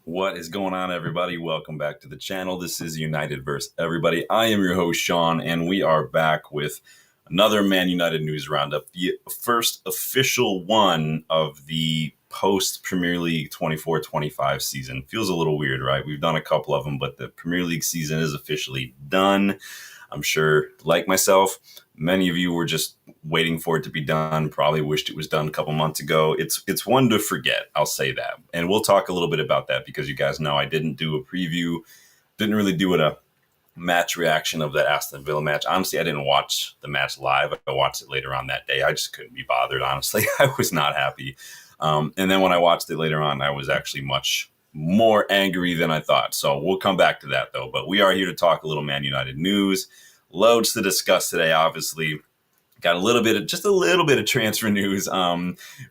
What is going on, everybody? Welcome back to the channel. This is United vs. Everybody. I am your host, Sean, and we are back with another Man United News Roundup, the first official one of the post-Premier League 24-25 season. Feels a little weird, right? We've done a couple of them, but the Premier League season is officially done. I'm sure, like myself, many of you were just waiting for it to be done. Probably wished it was done a couple months ago. It's one to forget. I'll say that. And we'll talk a little bit about that because you guys know I didn't do a preview, didn't really do a match reaction of that Aston Villa match. Honestly, I didn't watch the match live. I watched it later on that day. I just couldn't be bothered, honestly. I was not happy. And then when I watched it later on, I was actually much more angry than I thought. So we'll come back to that, though. But we are here to talk a little Man United news. Loads to discuss today, obviously. Got just a little bit of transfer news.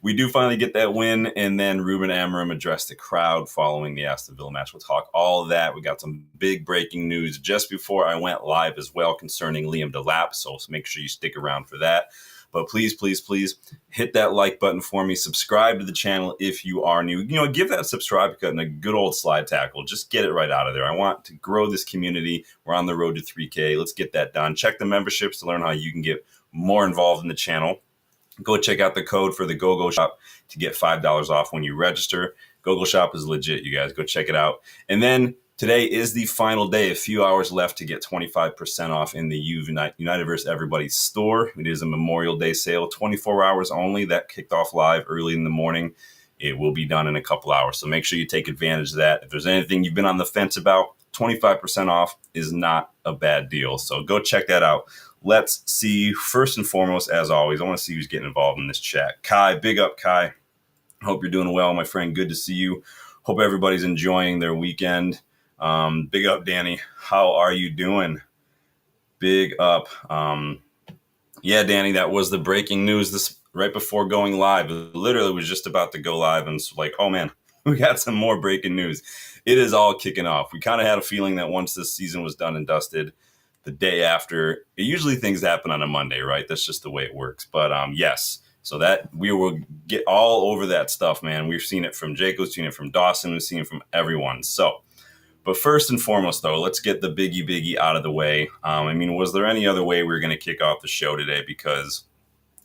We do finally get that win, and then Ruben Amorim addressed the crowd following the Aston Villa match. We'll talk all of that. We got some big breaking news just before I went live as well concerning Liam Delap, so make sure you stick around for that. But please, please, please hit that like button for me. Subscribe to the channel if you are new. Give that subscribe button a good old slide tackle. Just get it right out of there. I want to grow this community. We're on the road to 3K. Let's get that done. Check the memberships to learn how you can get more involved in the channel. Go check out the code for the GoGoalShop to get $5 off when you register. GoGoalShop is legit, you guys. Go check it out. And then today is the final day. A few hours left to get 25% off in the United vs. Everybody store. It is a Memorial Day sale, 24 hours only. That kicked off live early in the morning. It will be done in a couple hours. So make sure you take advantage of that. If there's anything you've been on the fence about, 25% off is not a bad deal. So go check that out. Let's see. First and foremost, as always, I want to see who's getting involved in this chat. Kai, big up, Kai. Hope you're doing well, my friend. Good to see you. Hope everybody's enjoying their weekend. Big up, Danny. How are you doing? Big up. Yeah, Danny, that was the breaking news this right before going live. It literally was just about to go live, and it's like, oh man, we got some more breaking news. It is all kicking off. We kind of had a feeling that once this season was done and dusted, the day after, usually things happen on a Monday, right? That's just the way it works. But yes, so that we will get all over that stuff, man. We've seen it from Jake, we've seen it from Dawson, we've seen it from everyone. So, but first and foremost, though, let's get the biggie out of the way. Was there any other way we were going to kick off the show today? Because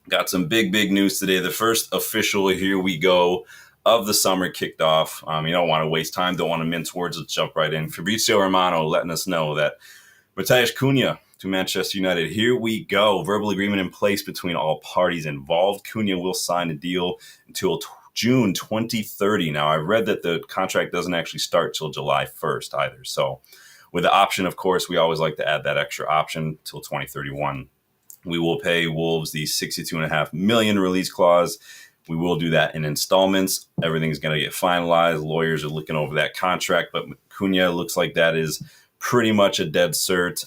got some big news today. The first official here we go of the summer kicked off. You don't want to waste time, don't want to mince words. Let's jump right in. Fabrizio Romano letting us know that Matheus Cunha to Manchester United. Here we go. Verbal agreement in place between all parties involved. Cunha will sign a deal until June 2030. Now, I've read that the contract doesn't actually start till July 1st either. So with the option, of course, we always like to add that extra option till 2031. We will pay Wolves the $62.5 million release clause. We will do that in installments. Everything's going to get finalized. Lawyers are looking over that contract, but Cunha looks like that is pretty much a dead cert.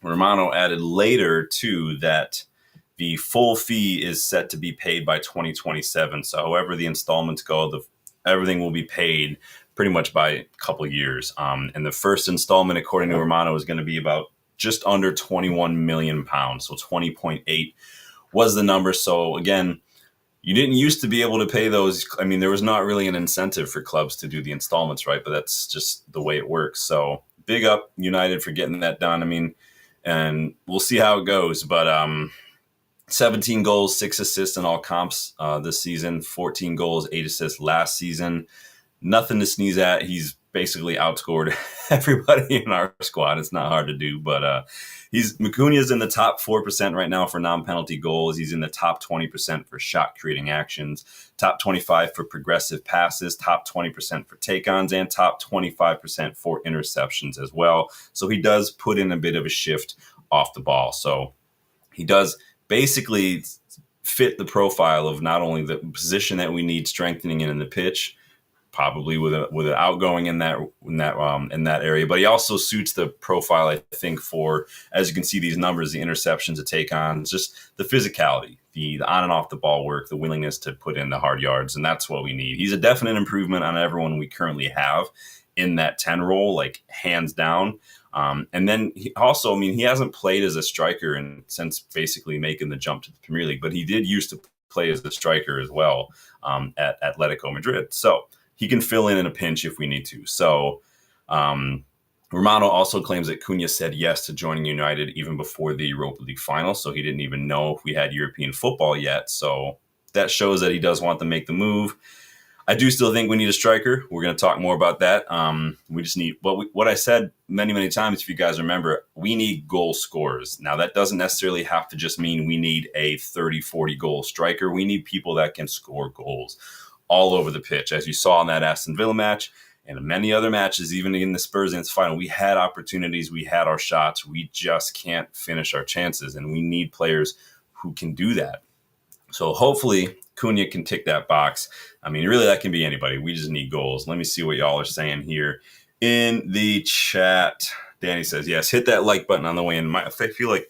Romano added later, too, that the full fee is set to be paid by 2027. So however the installments go, everything will be paid pretty much by a couple of years. And the first installment, according to Romano, is going to be about just under £21 million. So 20.8 was the number. So again, you didn't used to be able to pay those. There was not really an incentive for clubs to do the installments, right? But that's just the way it works. So big up United for getting that done. And we'll see how it goes. But 17 goals, 6 assists in all comps this season, 14 goals, 8 assists last season. Nothing to sneeze at. He's basically outscored everybody in our squad. It's not hard to do, but Cunha's in the top 4% right now for non-penalty goals. He's in the top 20% for shot creating actions, top 25 for progressive passes, top 20% for take-ons, and top 25% for interceptions as well. So he does put in a bit of a shift off the ball. So he does basically fit the profile of not only the position that we need strengthening in the pitch, probably with an outgoing in that area, but he also suits the profile, I think, for, as you can see, these numbers, the interceptions, the take-ons, just the physicality, the on and off the ball work, the willingness to put in the hard yards, and that's what we need. He's a definite improvement on everyone we currently have in that 10 role, like hands down. And then he also, he hasn't played as a striker since basically making the jump to the Premier League, but he did used to play as a striker as well at Atletico Madrid. So he can fill in a pinch if we need to. So Romano also claims that Cunha said yes to joining United even before the Europa League final, so he didn't even know if we had European football yet. So that shows that he does want to make the move. I do still think we need a striker. We're going to talk more about that. We just need what I said many times, if you guys remember, we need goal scorers. Now, that doesn't necessarily have to just mean we need a 30, 40 goal striker. We need people that can score goals all over the pitch. As you saw in that Aston Villa match and in many other matches, even in the Spurs against final, we had opportunities, we had our shots. We just can't finish our chances, and we need players who can do that. So hopefully Cunha can tick that box. I mean, really, that can be anybody. We just need goals. Let me see what y'all are saying here in the chat. Danny says, yes, hit that like button on the way in. I feel like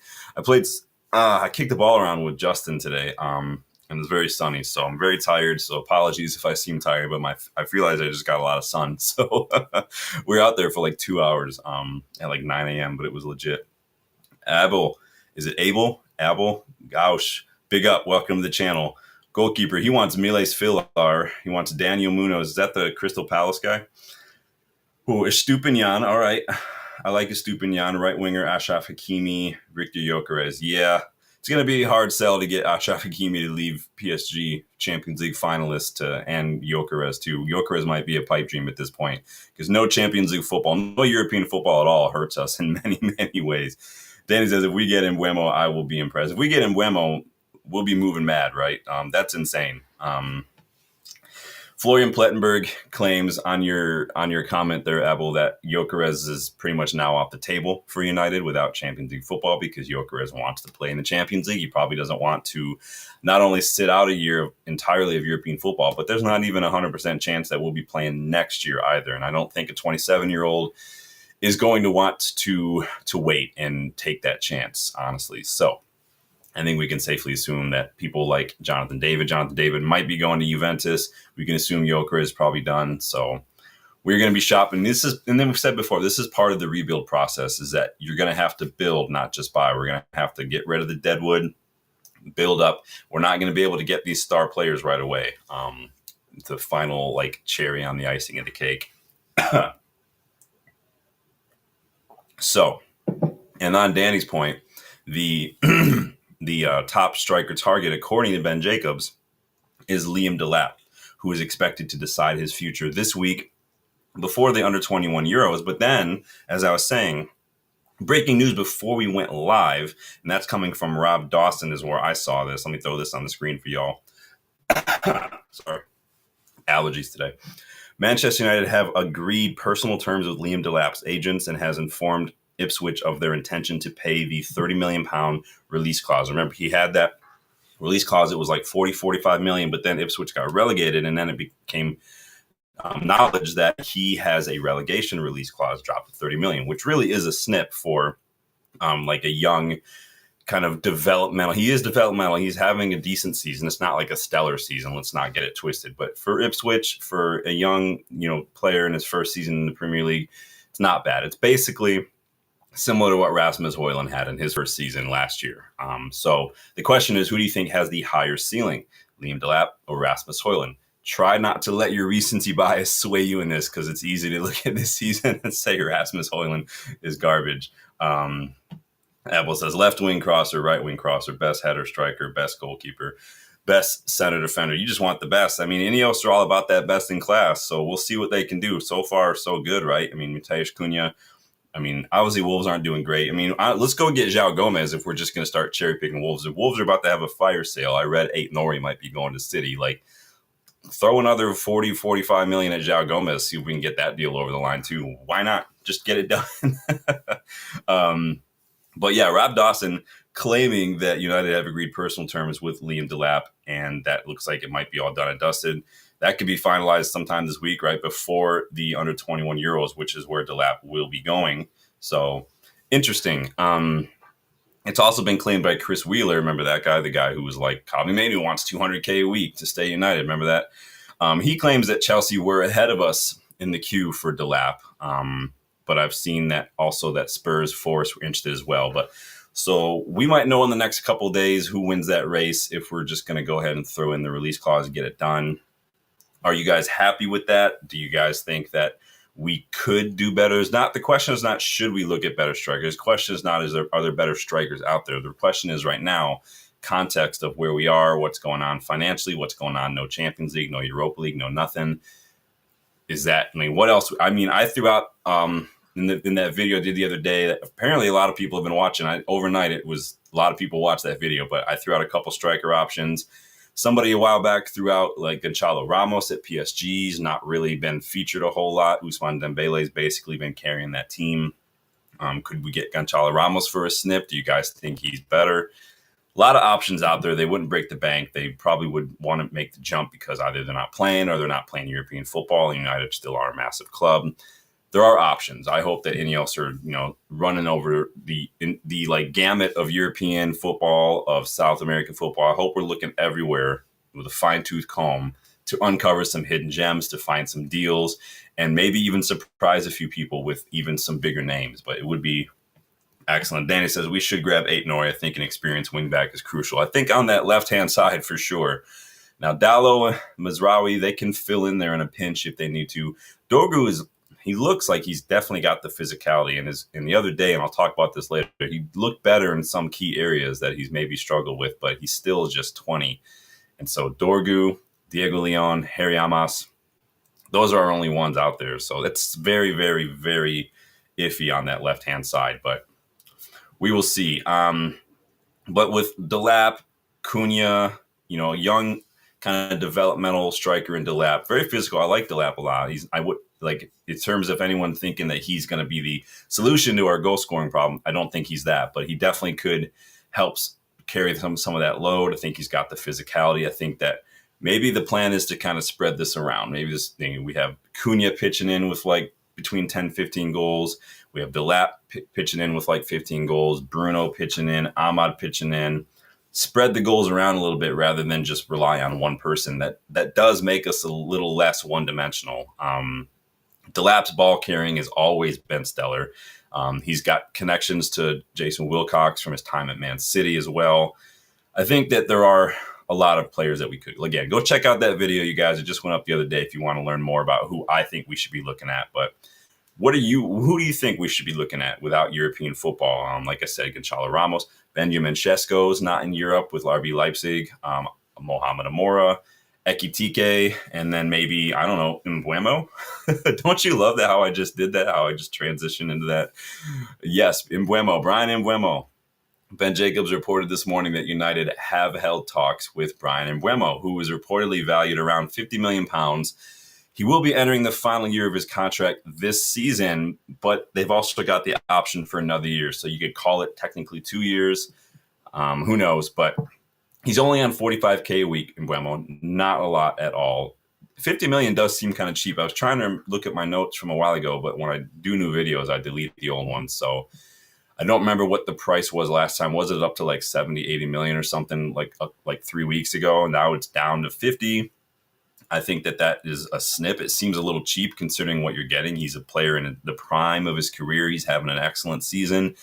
I kicked the ball around with Justin today, and it was very sunny, so I'm very tired. So apologies if I seem tired, but I realized I just got a lot of sun. So we were out there for like 2 hours at like 9 a.m., but it was legit. Abel, is it Abel? Gosh. Big up. Welcome to the channel. Goalkeeper. He wants Miles Filar. He wants Daniel Munoz. Is that the Crystal Palace guy? Oh, Estupinian. All right. I like Estupinian. Right winger, Achraf Hakimi, Victor Gyökeres. Yeah. It's going to be a hard sell to get Achraf Hakimi to leave PSG Champions League finalist and Gyökeres too. Gyökeres might be a pipe dream at this point because no Champions League football, no European football at all hurts us in many ways. Danny says, if we get Mbeumo, I will be impressed. If we get Mbeumo, we'll be moving mad, right? That's insane. Florian Plettenberg claims on your comment there, Abel, that Gyökeres is pretty much now off the table for United without Champions League football because Gyökeres wants to play in the Champions League. He probably doesn't want to not only sit out a year entirely of European football, but there's not even 100% chance that we'll be playing next year either. And I don't think a 27-year-old is going to want to wait and take that chance, honestly. So I think we can safely assume that people like Jonathan David might be going to Juventus. We can assume Gyökeres is probably done. So we're going to be shopping. And then we've said before, this is part of the rebuild process, is that you're going to have to build, not just buy. We're going to have to get rid of the deadwood, build up. We're not going to be able to get these star players right away. The final like cherry on the icing of the cake. So, and on Danny's point, the top striker target, according to Ben Jacobs, is Liam Delap, who is expected to decide his future this week before the under-21 Euros. But then, as I was saying, breaking news before we went live, and that's coming from Rob Dawson is where I saw this. Let me throw this on the screen for y'all. Sorry. Allergies today. Manchester United have agreed personal terms with Liam Delap's agents and has informed Ipswich of their intention to pay the £30 million release clause. Remember, he had that release clause. It was like 45 million, but then Ipswich got relegated, and then it became knowledge that he has a relegation release clause dropped to 30 million, which really is a snip for like a young kind of developmental. He is developmental. He's having a decent season. It's not like a stellar season. Let's not get it twisted. But for Ipswich, for a young, player in his first season in the Premier League, it's not bad. It's basically similar to what Rasmus Højlund had in his first season last year. So the question is, who do you think has the higher ceiling, Liam Delap or Rasmus Højlund? Try not to let your recency bias sway you in this, because it's easy to look at this season and say Rasmus Højlund is garbage. Apple says left wing crosser, right wing crosser, best header striker, best goalkeeper, best center defender. You just want the best. I mean, Ineos are all about that best in class. So we'll see what they can do. So far, so good, right? I mean, Matheus Cunha. I mean, obviously Wolves aren't doing great. I mean, let's go get João Gomez if we're just going to start cherry picking Wolves. If Wolves are about to have a fire sale, I read Nori might be going to City. Like, throw another 40, 45 million at João Gomez, see if we can get that deal over the line too. Why not just get it done? But yeah, Rob Dawson claiming that United have agreed personal terms with Liam Delap, and that looks like it might be all done and dusted. That could be finalized sometime this week, right before the under-21 Euros, which is where Delap will be going. So interesting. It's also been claimed by Chris Wheeler. Remember that guy, the guy who was like, Kobe Manu wants $200K a week to stay United. Remember that? He claims that Chelsea were ahead of us in the queue for Delap. But I've seen that also that Spurs, Forest were interested as well. But so we might know in the next couple of days who wins that race if we're just going to go ahead and throw in the release clause and get it done. Are you guys happy with that? Do you guys think that we could do better? The question is not should we look at better strikers. The question is not are there better strikers out there. The question is right now, context of where we are, what's going on financially, what's going on. No Champions League, no Europa League, no nothing. What else? I threw out in that video I did the other day that apparently a lot of people have been watching. Overnight, it was a lot of people watched that video, but I threw out a couple striker options. Somebody a while back threw out like Gonçalo Ramos at PSG's, not really been featured a whole lot. Ousmane Dembele's basically been carrying that team. Could we get Gonçalo Ramos for a snip? Do you guys think he's better? A lot of options out there. They wouldn't break the bank. They probably would want to make the jump because either they're not playing or they're not playing European football. United still are a massive club. There are options. I hope that Ineos are, running over the gamut of European football, of South American football. I hope we're looking everywhere with a fine-tooth comb to uncover some hidden gems, to find some deals, and maybe even surprise a few people with even some bigger names. But it would be excellent. Danny says we should grab Aït-Nouri. I think an experienced wingback is crucial. I think on that left-hand side for sure. Now, Dalot, Mazraoui, they can fill in there in a pinch if they need to. Dorgu he looks like he's definitely got the physicality. And the other day, and I'll talk about this later, he looked better in some key areas that he's maybe struggled with, but he's still just 20. And so Dorgu, Diego Leon, Harry Amas, those are our only ones out there. So that's very, very, very iffy on that left-hand side. But we will see. But with Delap, Cunha, young kind of developmental striker in Delap, very physical. I like Delap a lot. In terms of anyone thinking that he's going to be the solution to our goal scoring problem, I don't think he's that, but he definitely could help carry some of that load. I think he's got the physicality. I think that maybe the plan is to kind of spread this around. Maybe we have Cunha pitching in with between 10, 15 goals. We have Delap pitching in with 15 goals, Bruno pitching in, Ahmad pitching in. Spread the goals around a little bit rather than just rely on one person. That does make us a little less one-dimensional. Delap's ball carrying has always been stellar. He's got connections to Jason Wilcox from his time at Man City as well. I think that there are a lot of players that we could. Again, go check out that video, you guys. It just went up the other day if you want to learn more about who I think we should be looking at. But who do you think we should be looking at without European football? Like I said, Gonçalo Ramos, Benjamin Sesko's not in Europe with RB Leipzig, Mohamed Amora, Ekitike, and then maybe, I don't know, Mbeumo. Don't you love that, how I just did that, how I just transitioned into that? Yes, Mbeumo, Brian Mbeumo. Ben Jacobs reported this morning that United have held talks with Brian Mbeumo, who is reportedly valued around £50 million. He will be entering the final year of his contract this season, but they've also got the option for another year. So you could call it technically 2 years. Who knows? But he's only on $45K a week in Mbeumo, not a lot at all. 50 million does seem kind of cheap. I was trying to look at my notes from a while ago, but when I do new videos, I delete the old ones. So I don't remember what the price was last time. Was it up to 70, 80 million or something like 3 weeks ago? And now it's down to 50. I think that is a snip. It seems a little cheap considering what you're getting. He's a player in the prime of his career. He's having an excellent season.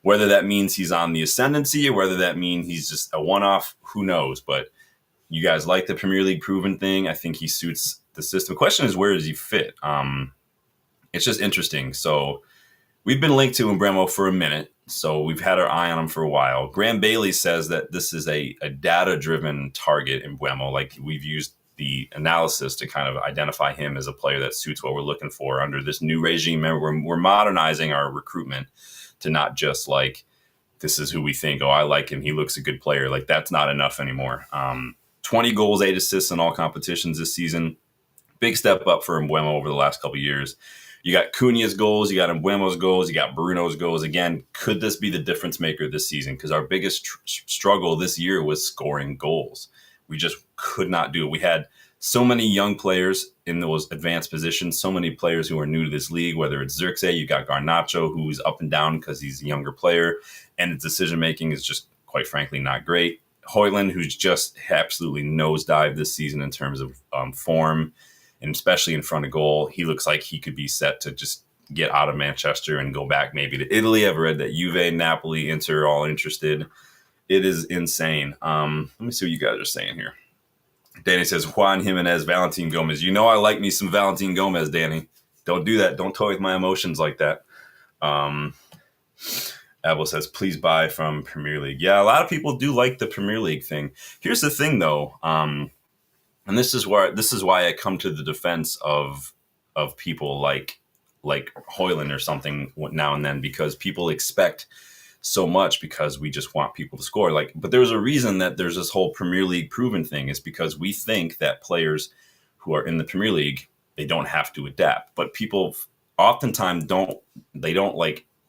Whether that means he's on the ascendancy or whether that means he's just a one-off, who knows? But you guys like the Premier League proven thing. I think he suits the system. The question is, where does he fit? It's just interesting. So we've been linked to Mbeumo for a minute. So we've had our eye on him for a while. Graham Bailey says that this is a data-driven target in Mbeumo. We've used the analysis to kind of identify him as a player that suits what we're looking for under this new regime. Remember, we're modernizing our recruitment to not just this is who we think, I like him, he looks a good player. That's not enough anymore. 20 goals, 8 assists in all competitions this season. Big step up for Mbeumo over the last couple of years. You got Cunha's goals, you got Mbeumo's goals, you got Bruno's goals. Again, could this be the difference maker this season? Because our biggest struggle this year was scoring goals. We just could not do it. We had so many young players in those advanced positions, so many players who are new to this league, whether it's Zirkzee, you got Garnacho, who's up and down because he's a younger player, and his decision-making is just, quite frankly, not great. Højlund, who's just absolutely nosedived this season in terms of form, and especially in front of goal. He looks like he could be set to just get out of Manchester and go back maybe to Italy. I've read that Juve, Napoli, Inter are all interested. It is insane. Let me see what you guys are saying here. Danny says Juan Jimenez, Valentin Gomez. You know I like me some Valentin Gomez, Danny. Don't do that. Don't toy with my emotions like that. Abel says, please buy from Premier League. Yeah, a lot of people do like the Premier League thing. Here's the thing, though, and this is why I come to the defense of people like Hoyland or something now and then, because people expect so much because we just want people to score. But there's a reason that there's this whole Premier League proven thing, is because we think that players who are in the Premier League, they don't have to adapt. But people oftentimes don't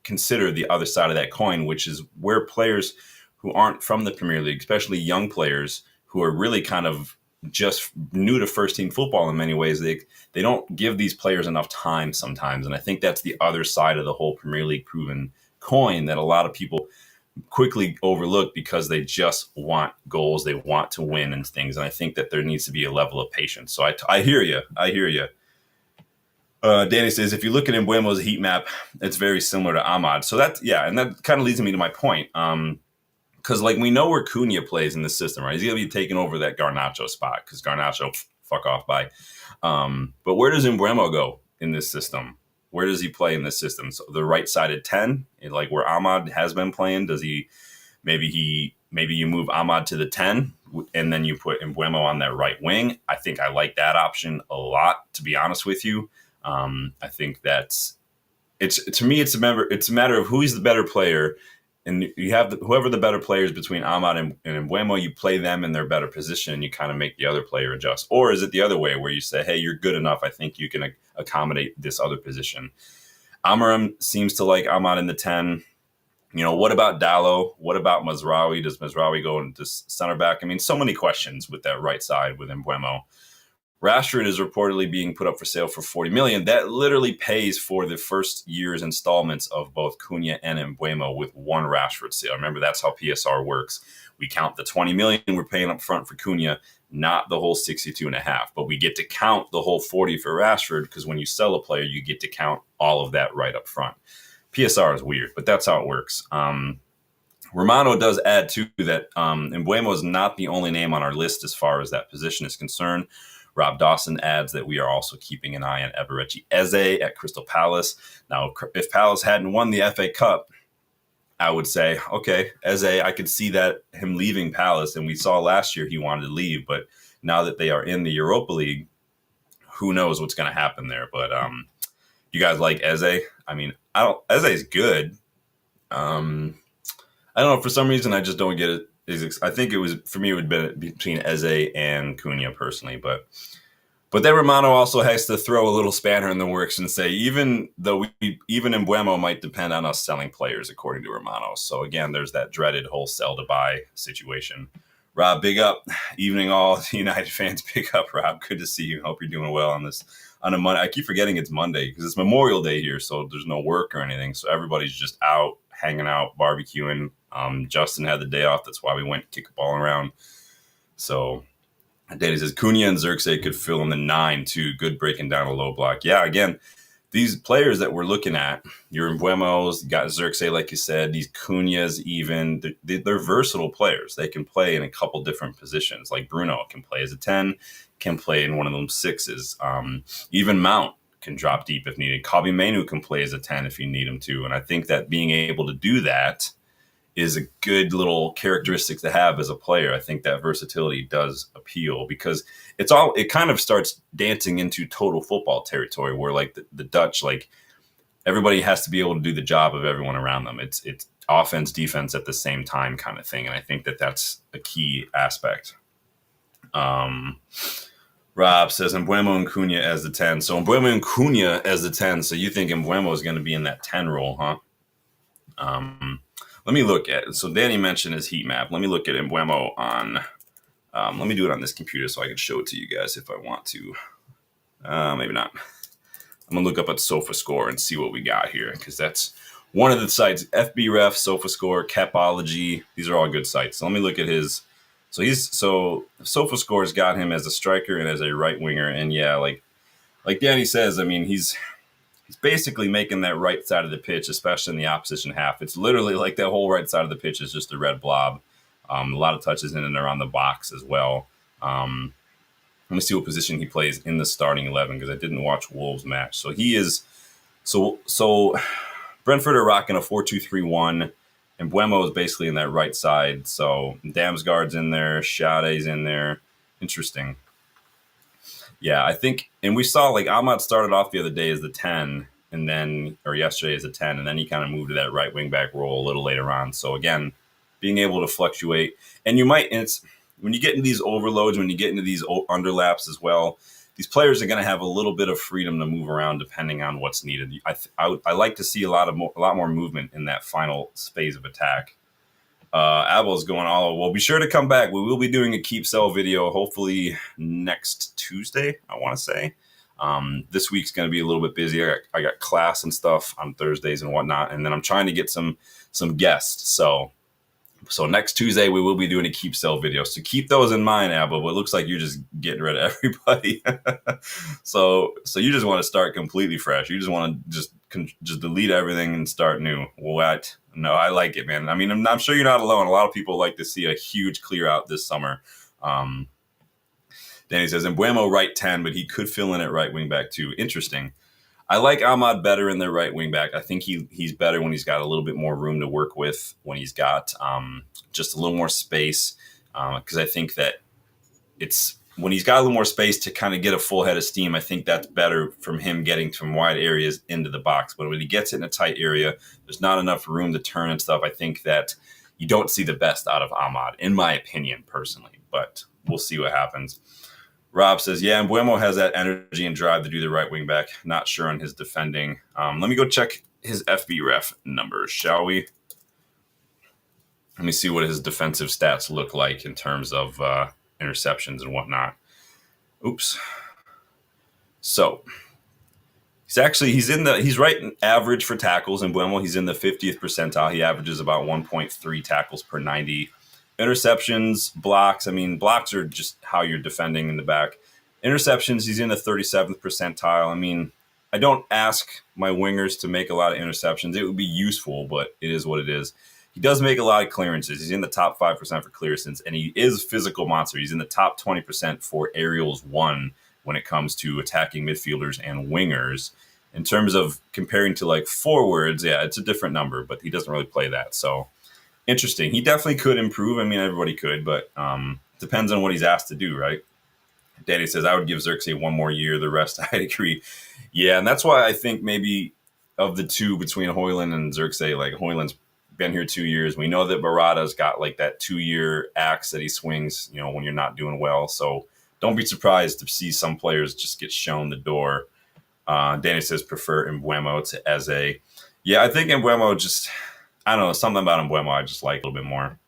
consider the other side of that coin, which is where players who aren't from the Premier League, especially young players who are really kind of just new to first team football in many ways, they don't give these players enough time sometimes. And I think that's the other side of the whole Premier League proven coin that a lot of people quickly overlook because they just want goals, they want to win and things. And I think that there needs to be a level of patience. So I hear you. Danny says, if you look at Mbeumo's heat map, it's very similar to Ahmad. So and that kind of leads me to my point. Because we know where Cunha plays in the system, right? He's going to be taking over that Garnacho spot because Garnacho, fuck off, bye. But where does Mbeumo go in this system? Where does he play in this system? So the right-sided 10, like where Ahmad has been playing, does he maybe you move Ahmad to the 10 and then you put Mbeumo on that right wing? I think I like that option a lot, to be honest with you. I think it's a matter of who is the better player, and you have whoever the better players between Ahmad and Mbeumo, you play them in their better position, and you kind of make the other player adjust. Or is it the other way where you say, hey, you're good enough, I think you can accommodate this other position? Amorim seems to like Ahmad in the 10. What about Dallo? What about Mazraoui? Does Mazraoui go into center back? I mean, so many questions with that right side with Mbeumo. Rashford is reportedly being put up for sale for $40 million. That literally pays for the first year's installments of both Cunha and Mbeumo with one Rashford sale. Remember, that's how PSR works. We count the $20 million we're paying up front for Cunha, not the whole 62.5, but we get to count the whole 40 for Rashford, because when you sell a player, you get to count all of that right up front. PSR is weird, but that's how it works. Romano does add too that Mbeumo is not the only name on our list as far as that position is concerned. Rob Dawson adds that we are also keeping an eye on Eberechi Eze at Crystal Palace. Now, if Palace hadn't won the FA Cup, I would say, okay, Eze, I could see that him leaving Palace, and we saw last year he wanted to leave, but now that they are in the Europa League, who knows what's going to happen there. But you guys like Eze? I mean, Eze is good. I don't know, for some reason I just don't get it. I think it would have been between Eze and Cunha personally, but then Romano also has to throw a little spanner in the works and say, even Mbeumo might depend on us selling players, according to Romano. So again, there's that dreaded whole sell to buy situation. Rob, big up. Evening all United fans, big up, Rob. Good to see you. Hope you're doing well on a Monday. I keep forgetting it's Monday because it's Memorial Day here, so there's no work or anything. So everybody's just out, hanging out, barbecuing. Justin had the day off. That's why we went to kick a ball around. So Danny says Cunha and Xerxes could fill in the 9 too. Good breaking down a low block. Yeah, again, these players that we're looking at, your Mbuemos, you got Xerxes, like you said, these Cunhas even, they're versatile players. They can play in a couple different positions. Like Bruno can play as a 10, can play in one of them 6s. Even Mount can drop deep if needed. Kobe Mainu can play as a 10 if you need him to. And I think that being able to do that is a good little characteristic to have as a player. I think that versatility does appeal because it kind of starts dancing into total football territory where like the Dutch, like everybody has to be able to do the job of everyone around them. It's offense, defense at the same time kind of thing. And I think that that's a key aspect. Rob says Mbeumo and Cunha as the 10. So Mbeumo and Cunha as the 10. So you think Mbeumo is going to be in that 10 role, huh? Let me look at it. So Danny mentioned his heat map. Let me look at Mbeumo on, let me do it on this computer so I can show it to you guys if I want to. Maybe not. I'm going to look up at SofaScore and see what we got here because that's one of the sites. FBref, SofaScore, Capology. These are all good sites. So let me look at his. So SofaScore's got him as a striker and as a right winger. And yeah, like Danny says, I mean, he's basically making that right side of the pitch, especially in the opposition half. It's literally like that whole right side of the pitch is just a red blob. A lot of touches in and around the box as well. Let me see what position he plays in the starting 11 because I didn't watch Wolves match. So he is so Brentford are rocking a 4-2-3-1, and Mbeumo is basically in that right side. So Damsgaard's in there, Sade's in there. Interesting. Yeah, I think, and we saw like Ahmad started off the other day as the 10, and then, or yesterday as a 10, and then he kind of moved to that right wing back role a little later on. So again, being able to fluctuate, and it's when you get into these overloads, when you get into these underlaps as well, these players are going to have a little bit of freedom to move around depending on what's needed. I like to see a lot more movement in that final phase of attack. Abel's going all over. Well, be sure to come back. We will be doing a keep sell video hopefully next Tuesday, I want to say. This week's going to be a little bit busy. I got class and stuff on Thursdays and whatnot, and then I'm trying to get some guests. So next Tuesday we will be doing a keep sell video. So keep those in mind, Abel. But it looks like you're just getting rid of everybody. so you just want to start completely fresh. You just want to just delete everything and start new. What? No, I like it, man. I mean, I'm sure you're not alone. A lot of people like to see a huge clear out this summer. Danny says, Mbeumo right 10, but he could fill in at right wing back too. Interesting. I like Ahmad better in the right wing back. I think he's better when he's got a little bit more room to work with, when he's got just a little more space. Because I think that it's when he's got a little more space to kind of get a full head of steam, I think that's better from him getting from wide areas into the box. But when he gets it in a tight area, there's not enough room to turn and stuff. I think that you don't see the best out of Ahmad, in my opinion, personally. But we'll see what happens. Rob says, yeah, Mbeumo has that energy and drive to do the right wing back. Not sure on his defending. Let me go check his FB ref numbers, shall we? Let me see what his defensive stats look like in terms of interceptions and whatnot. Oops. So he's right in average for tackles in Mbeumo. He's in the 50th percentile. He averages about 1.3 tackles per 90. Interceptions, blocks. I mean, blocks are just how you're defending in the back. Interceptions, he's in the 37th percentile. I mean, I don't ask my wingers to make a lot of interceptions. It would be useful, but it is what it is. He does make a lot of clearances. He's in the top 5% for clearances, and he is a physical monster. He's in the top 20% for aerials won when it comes to attacking midfielders and wingers. In terms of comparing to like forwards, yeah, it's a different number, but he doesn't really play that. So interesting. He definitely could improve. I mean, everybody could, but depends on what he's asked to do, right? Daddy says, I would give Xerxes one more year. The rest, I agree. Yeah, and that's why I think maybe of the two between Højlund and Xerxes, like Højlund's been here 2 years. We know that Barada's got like that 2-year axe that he swings, when you're not doing well. So don't be surprised to see some players just get shown the door. Danny says, prefer Mbeumo to Eze. Yeah, I think Mbeumo just, I don't know, something about Mbeumo I just like a little bit more.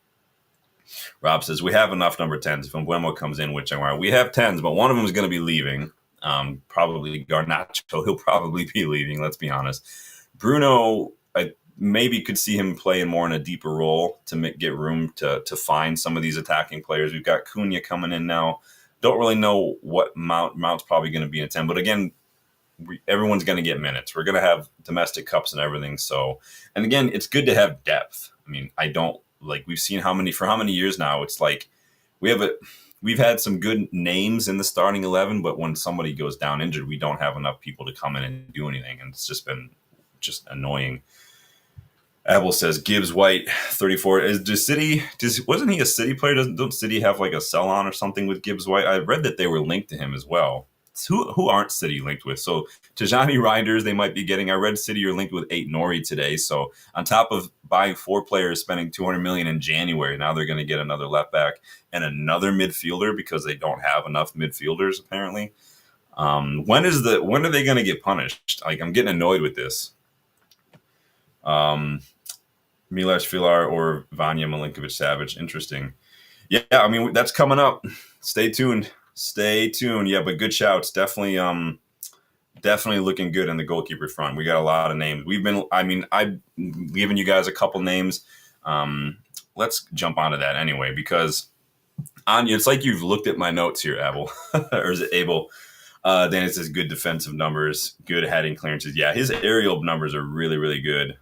Rob says, we have enough number 10s. If Mbeumo comes in, which we have 10s, but one of them is going to be leaving. Probably Garnacho. He'll probably be leaving, let's be honest. Bruno, I maybe could see him playing more in a deeper role to get room to find some of these attacking players. We've got Cunha coming in now. Don't really know what Mount's probably going to be in 10. But again, everyone's going to get minutes. We're going to have domestic cups and everything. So, and again, it's good to have depth. I mean, we've seen how many years now. It's like we've had some good names in the starting 11, but when somebody goes down injured, we don't have enough people to come in and do anything. And it's just been annoying. Abel says Gibbs White 34 wasn't he a City player? Don't City have like a sell on or something with Gibbs White? I read that they were linked to him as well. Who aren't City linked with? So Tijani Reinders they might be getting. I read City are linked with 8 Nori today. So on top of buying 4 players, spending $200 million in January, now they're going to get another left back and another midfielder because they don't have enough midfielders apparently. When are they going to get punished? Like I'm getting annoyed with this. Milas Filar or Vanya Milinkovic-Savic. Interesting. Yeah, I mean that's coming up. Stay tuned. Yeah, but good shouts. Definitely looking good in the goalkeeper front. We got a lot of names. I've given you guys a couple names. Let's jump onto that anyway, because it's like you've looked at my notes here, Abel. Or is it Abel? Danny says good defensive numbers, good heading clearances. Yeah, his aerial numbers are really, really good.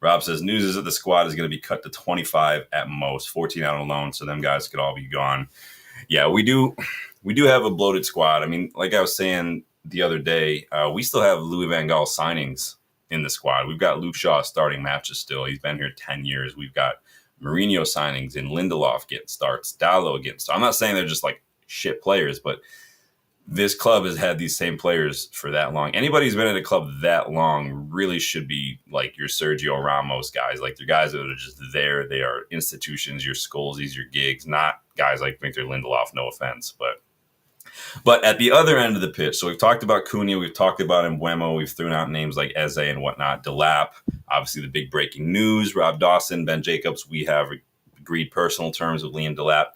Rob says news is that the squad is going to be cut to 25 at most, 14 out on loan, so them guys could all be gone. Yeah, we do have a bloated squad. I mean, like I was saying the other day, we still have Louis van Gaal signings in the squad. We've got Luke Shaw starting matches still. He's been here 10 years. We've got Mourinho signings and Lindelof getting starts, Dalot getting starts. I'm not saying they're just like shit players, but this club has had these same players for that long. Anybody who's been at a club that long really should be like your Sergio Ramos guys. Like they're guys that are just there. They are institutions, your Scholesies, your gigs, not guys like Victor Lindelof, no offense. But at the other end of the pitch, so we've talked about Cunha, we've talked about Mbeumo, we've thrown out names like Eze and whatnot, Delap, obviously the big breaking news, Rob Dawson, Ben Jacobs. We have agreed personal terms with Liam Delap,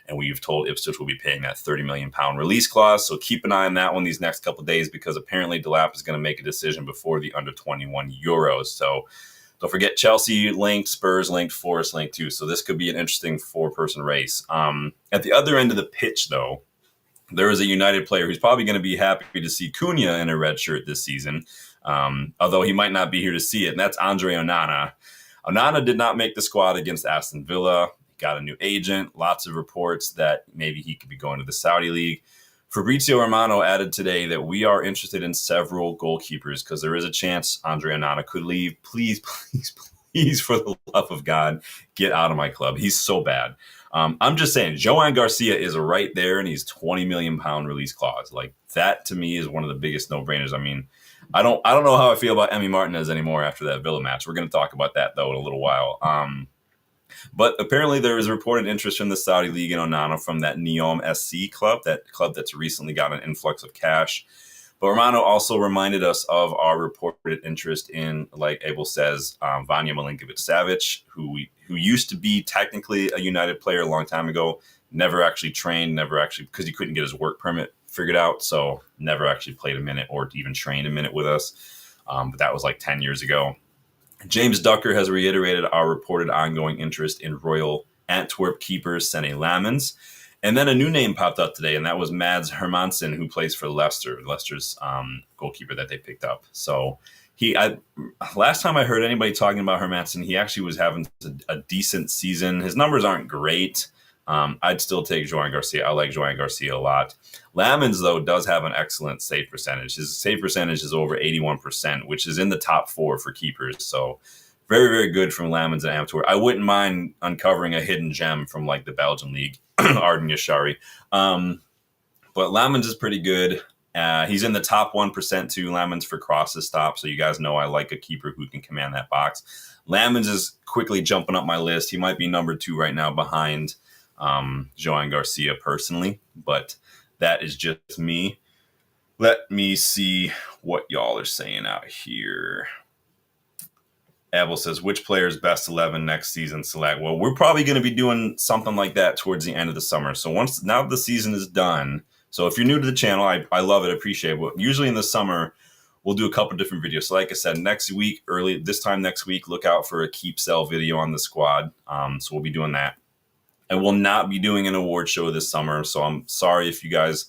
and we've told Ipswich will be paying that £30 million release clause. So keep an eye on that one these next couple of days, because apparently Delap is going to make a decision before the under 21 Euros. So don't forget Chelsea linked, Spurs linked, Forest linked too. So this could be an interesting 4-person race. At the other end of the pitch, though, there is a United player who's probably going to be happy to see Cunha in a red shirt this season, although he might not be here to see it, and that's Andre Onana. Onana did not make the squad against Aston Villa. He got a new agent. Lots of reports that maybe he could be going to the Saudi League. Fabrizio Romano added today that we are interested in several goalkeepers because there is a chance Andre Onana could leave. Please, please, please, for the love of God, get out of my club. He's so bad. I'm just saying, Joan Garcia is right there, and he's £20 million release clause. Like that to me is one of the biggest no-brainers. I mean, I don't know how I feel about Emi Martinez anymore after that Villa match. We're going to talk about that though in a little while. But apparently there is reported interest from the Saudi League in Onana from that Neom SC club, that club that's recently got an influx of cash. But Romano also reminded us of our reported interest in, like Abel says, Vanya Milinkovic-Savic, who used to be technically a United player a long time ago, never actually trained, because he couldn't get his work permit figured out, so never actually played a minute or even trained a minute with us. But that was like 10 years ago. James Ducker has reiterated our reported ongoing interest in Royal Antwerp keeper Senne Lammens. And then a new name popped up today, and that was Mads Hermansen, who plays for Leicester's goalkeeper that they picked up. So last time I heard anybody talking about Hermansen, he actually was having a decent season. His numbers aren't great. I'd still take Joan Garcia. I like Joan Garcia a lot. Lammens, though, does have an excellent save percentage. His save percentage is over 81%, which is in the top 4 for keepers. So very, very good from Lammens and Antwerp. I wouldn't mind uncovering a hidden gem from like the Belgian league, Arden Yashari. But Lammens is pretty good. He's in the top 1% too, Lammens, for crosses stop. So you guys know I like a keeper who can command that box. Lammens is quickly jumping up my list. He might be number 2 right now behind Joan Garcia personally, but that is just me. Let me see what y'all are saying out here. Abel says, which player's best 11 next season select? Well, we're probably going to be doing something like that towards the end of the summer. So now the season is done. So if you're new to the channel, I love it, appreciate it. But usually in the summer, we'll do a couple different videos. So like I said, this time next week, look out for a keep sell video on the squad. So we'll be doing that. I will not be doing an award show this summer. So I'm sorry if you guys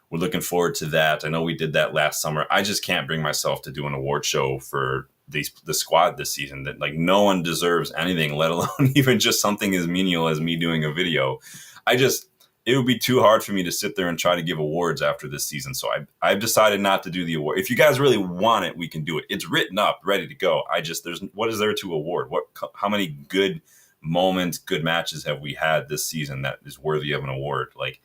were looking forward to that. I know we did that last summer. I just can't bring myself to do an award show for the squad this season. That like no one deserves anything, let alone even just something as menial as me doing a video. It would be too hard for me to sit there and try to give awards after this season. So I've decided not to do the award. If you guys really want it, we can do it. It's written up, ready to go. What is there to award? How many good moments, good matches have we had this season that is worthy of an award? Like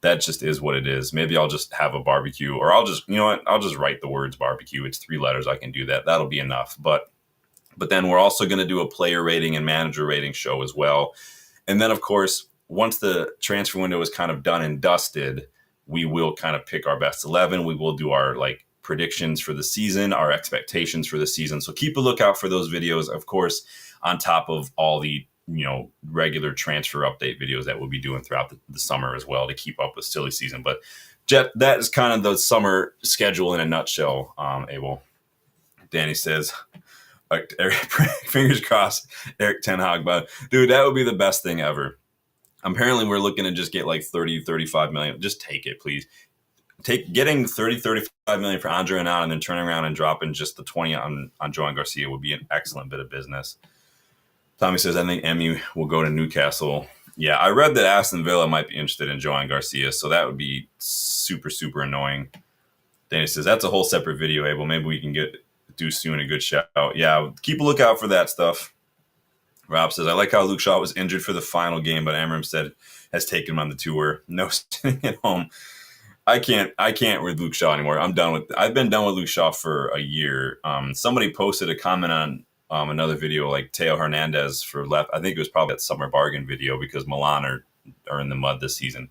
that just is what it is. Maybe I'll just have a barbecue, or I'll just write the words barbecue. It's 3 letters. I can do that. That'll be enough. But then we're also going to do a player rating and manager rating show as well. And then of course, once the transfer window is kind of done and dusted, we will kind of pick our best 11. We will do our like predictions for the season, our expectations for the season. So keep a lookout for those videos, of course, on top of all the regular transfer update videos that we'll be doing throughout the summer as well to keep up with silly season. But Jet, that is kind of the summer schedule in a nutshell. Abel. Danny says, fingers crossed, Eric Ten Hag, but dude, that would be the best thing ever. Apparently we're looking to just get like 30, 35 million. Just take it, please. Getting 30, 35 million for Andre Onana and then turning around and dropping just the 20 on Joan Garcia would be an excellent bit of business. Tommy says, I think Emmy will go to Newcastle. Yeah, I read that Aston Villa might be interested in Joan Garcia, so that would be super, super annoying. Danny says that's a whole separate video, Abel. Maybe we can do soon a good shout. Yeah, keep a lookout for that stuff. Rob says I like how Luke Shaw was injured for the final game, but Amorim said has taken him on the tour. No sitting at home. I can't with Luke Shaw anymore. I've been done with Luke Shaw for a year. Somebody posted a comment on another video like Teo Hernandez for left. I think it was probably that summer bargain video because Milan are in the mud this season.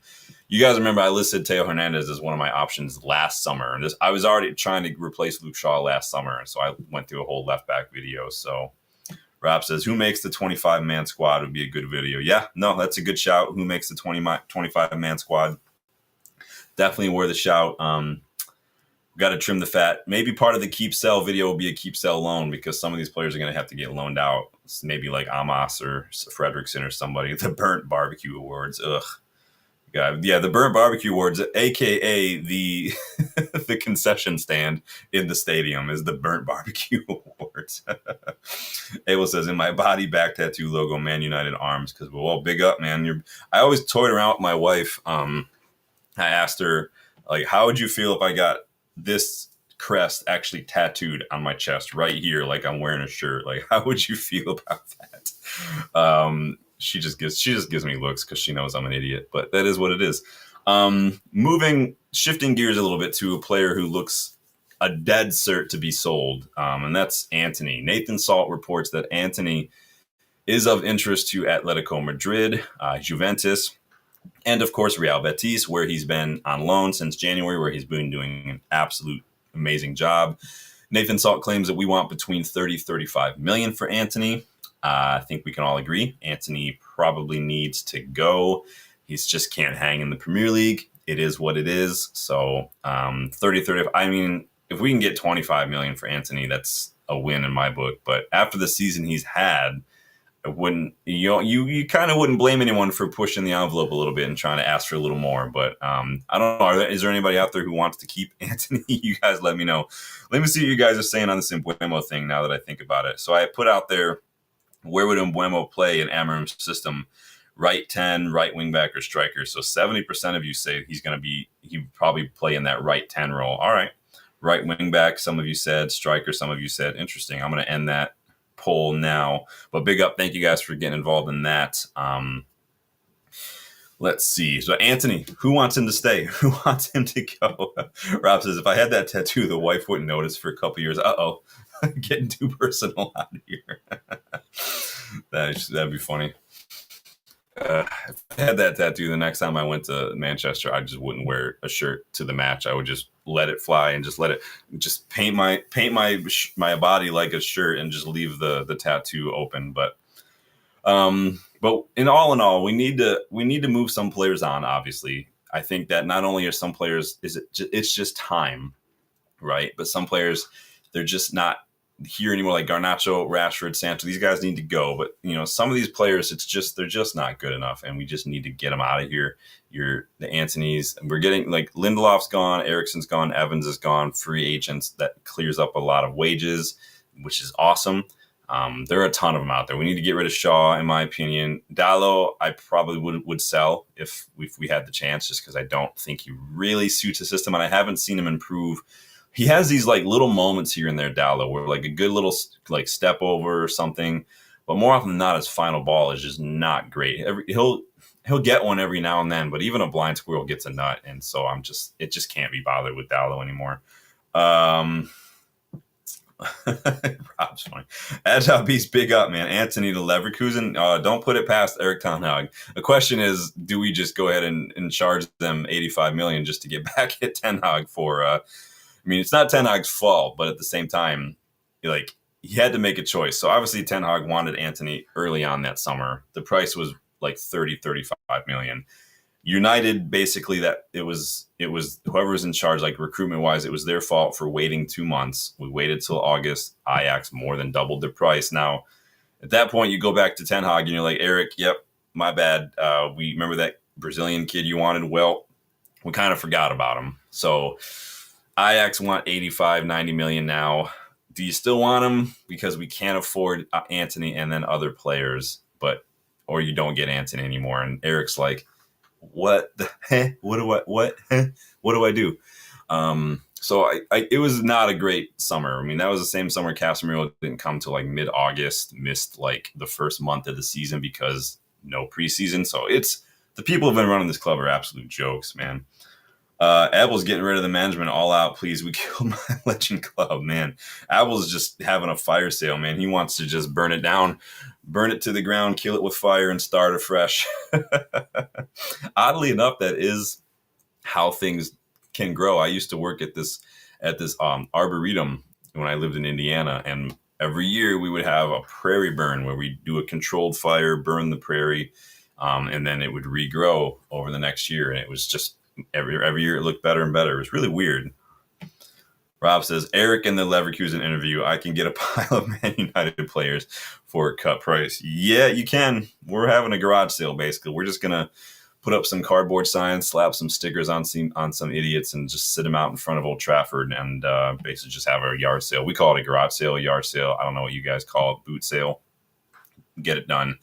You guys remember I listed Teo Hernandez as one of my options last summer. And I was already trying to replace Luke Shaw last summer. So I went through a whole left back video. So Rob says, who makes the 25-man squad would be a good video. Yeah, no, that's a good shout. Who makes the 25-man squad? Definitely worth a shout. Got to trim the fat. Maybe part of the keep sell video will be a keep sell loan because some of these players are going to have to get loaned out. Maybe like Amos or Fredrickson or somebody. The Burnt Barbecue Awards. Ugh. God. Yeah, the Burnt Barbecue Awards, aka the the concession stand in the stadium, is the Burnt Barbecue Awards. Abel says, in my body back tattoo logo, Man United arms, because well, big up, man. I always toyed around with my wife. I asked her, like, how would you feel if I got this crest actually tattooed on my chest right here, like I'm wearing a shirt? Like, how would you feel about that? She just gives me looks because she knows I'm an idiot, but that is what it is. Shifting gears a little bit to a player who looks a dead cert to be sold, and that's Antony. Nathan Salt reports that Antony is of interest to Atletico Madrid, Juventus, and of course Real Betis, where he's been on loan since January, where he's been doing an absolute amazing job. Nathan Salt claims that we want between 30-35 million for Antony. I think we can all agree Antony probably needs to go. He just can't hang in the Premier League. It is what it is. So 30. I mean, if we can get 25 million for Antony, that's a win in my book. But after the season he's had, you kind of wouldn't blame anyone for pushing the envelope a little bit and trying to ask for a little more. But I don't know. Is there anybody out there who wants to keep Antony? You guys let me know. Let me see what you guys are saying on this Mbeumo thing now that I think about it. So I put out there, where would Mbeumo play in Amorim's system? Right 10, right wing back, or striker. So 70% of you say he probably play in that right 10 role. All right. Right wing back, some of you said. Striker, some of you said. Interesting. I'm going to end that poll now. But big up. Thank you guys for getting involved in that. Let's see. So Antony, who wants him to stay? Who wants him to go? Rob says, if I had that tattoo, the wife wouldn't notice for a couple years. Uh-oh. Getting too personal out of here. That'd be funny. If I had that tattoo, the next time I went to Manchester, I just wouldn't wear a shirt to the match. I would just let it fly and just paint my body like a shirt and just leave the tattoo open. But in all, we need to move some players on. Obviously, I think that not only are some players it's just time, right? But some players, they're just not here anymore, like Garnacho, Rashford, Sancho. These guys need to go. But some of these players, they're just not good enough, and we just need to get them out of here. The Antonys, we're getting, like, Lindelof's gone, Eriksen's gone, Evans is gone, free agents. That clears up a lot of wages, which is awesome. There are a ton of them out there. We need to get rid of Shaw, in my opinion. Dalot, I probably would sell if we had the chance, just because I don't think he really suits the system, and I haven't seen him improve. He has these like little moments here and there, Dalot, where like a good little like step over or something, but more often than not, his final ball is just not great. He'll get one every now and then, but even a blind squirrel gets a nut, and so it just can't be bothered with Dalot anymore. Rob's funny. Agile Beast, big up, man. Antony to Leverkusen. Don't put it past Eric Ten Hag. The question is, do we just go ahead and charge them 85 million just to get back at Ten Hag for? I mean, it's not Ten Hag's fault, but at the same time, he had to make a choice. So obviously Ten Hag wanted Antony early on that summer. The price was like 35 million. United, basically, that it was whoever was in charge, like recruitment wise, it was their fault for waiting 2 months. We waited till August. Ajax more than doubled the price. Now, at that point, you go back to Ten Hag and you're like, Eric, yep, my bad. We remember that Brazilian kid you wanted. Well, we kind of forgot about him. So Ajax want 85, 90 million now. Do you still want him? Because we can't afford Antony and then other players. or you don't get Antony anymore. And Eric's like, what the heck? What do I do? So it was not a great summer. I mean, that was the same summer Casemiro didn't come till like mid-August, missed like the first month of the season because no preseason. So the people who've been running this club are absolute jokes, man. Abel's getting rid of the management all out. Please, we killed my legend club, man. Abel's just having a fire sale, man. He wants to just burn it down, burn it to the ground, kill it with fire, and start afresh. Oddly enough, that is how things can grow. I used to work at this arboretum when I lived in Indiana, and every year we would have a prairie burn where we do a controlled fire, burn the prairie, and then it would regrow over the next year, and it was just every year it looked better and better. It was really weird. Rob says, Eric in the Leverkusen interview, I can get a pile of Man United players for a cut price. Yeah, you can. We're having a garage sale, basically. We're just going to put up some cardboard signs, slap some stickers on some idiots, and just sit them out in front of Old Trafford and basically just have a yard sale. We call it a garage sale, a yard sale. I don't know what you guys call it, boot sale. Get it done.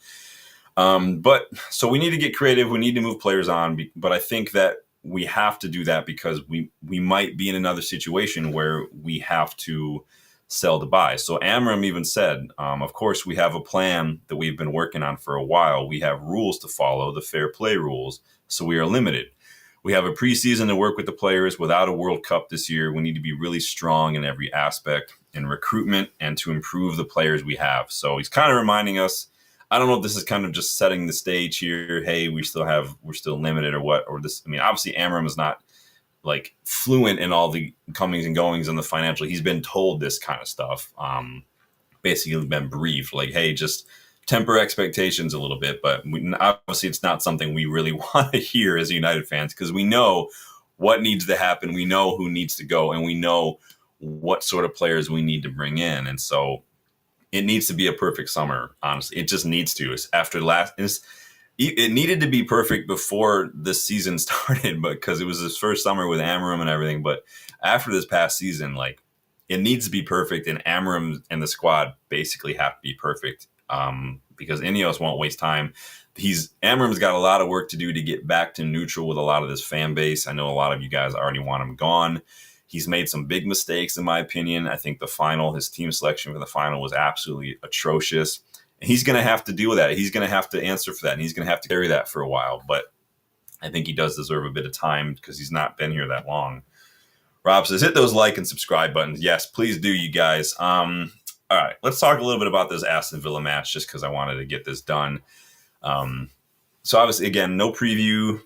But so we need to get creative. We need to move players on. But I think that we have to do that because we might be in another situation where we have to sell to buy. So Amorim even said, of course, we have a plan that we've been working on for a while. We have rules to follow, the fair play rules. So we are limited. We have a preseason to work with the players. Without a World Cup this year, we need to be really strong in every aspect in recruitment and to improve the players we have. So he's kind of reminding us, I don't know if this is kind of just setting the stage here. Hey, we're still limited or what, or this. I mean, obviously Amorim is not like fluent in all the comings and goings and the financial. He's been told this kind of stuff. Basically been briefed like, hey, just temper expectations a little bit. But obviously it's not something we really want to hear as United fans because we know what needs to happen. We know who needs to go and we know what sort of players we need to bring in. And so it needs to be a perfect summer, honestly. It just needs to. It needed to be perfect before the season started, but because it was his first summer with Amorim and everything. But after this past season, like it needs to be perfect, and Amorim and the squad basically have to be perfect because Ineos won't waste time. Amorim's got a lot of work to do to get back to neutral with a lot of this fan base. I know a lot of you guys already want him gone. He's made some big mistakes, in my opinion. I think his team selection for the final was absolutely atrocious. And he's going to have to deal with that. He's going to have to answer for that, and he's going to have to carry that for a while. But I think he does deserve a bit of time because he's not been here that long. Rob says, hit those like and subscribe buttons. Yes, please do, you guys. All right, let's talk a little bit about this Aston Villa match just because I wanted to get this done. So obviously, again, no preview,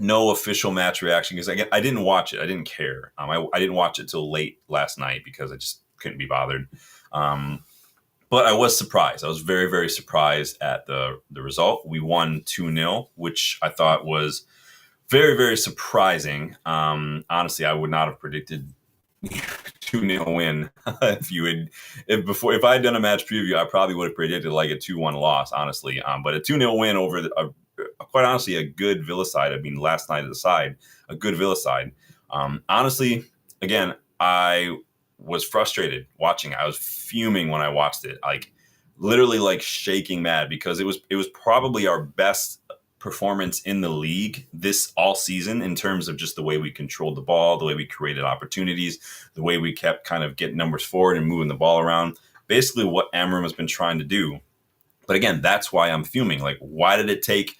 no official match reaction because I didn't watch it. I didn't care. I didn't watch it till late last night because I just couldn't be bothered. But I was surprised. I was very, very surprised at the result. We won 2-0, which I thought was very, very surprising. Honestly, I would not have predicted 2-0 win. If I had done a match preview, I probably would have predicted like a 2-1 loss, honestly. But a 2-0 win over quite honestly, a good Villa side. I mean, last night aside, a good Villa side. Honestly, again, I was frustrated watching. I was fuming when I watched it, like literally like shaking mad because it was probably our best performance in the league this all season in terms of just the way we controlled the ball, the way we created opportunities, the way we kept kind of getting numbers forward and moving the ball around. Basically what Amorim has been trying to do. But again, that's why I'm fuming. Like, why did it take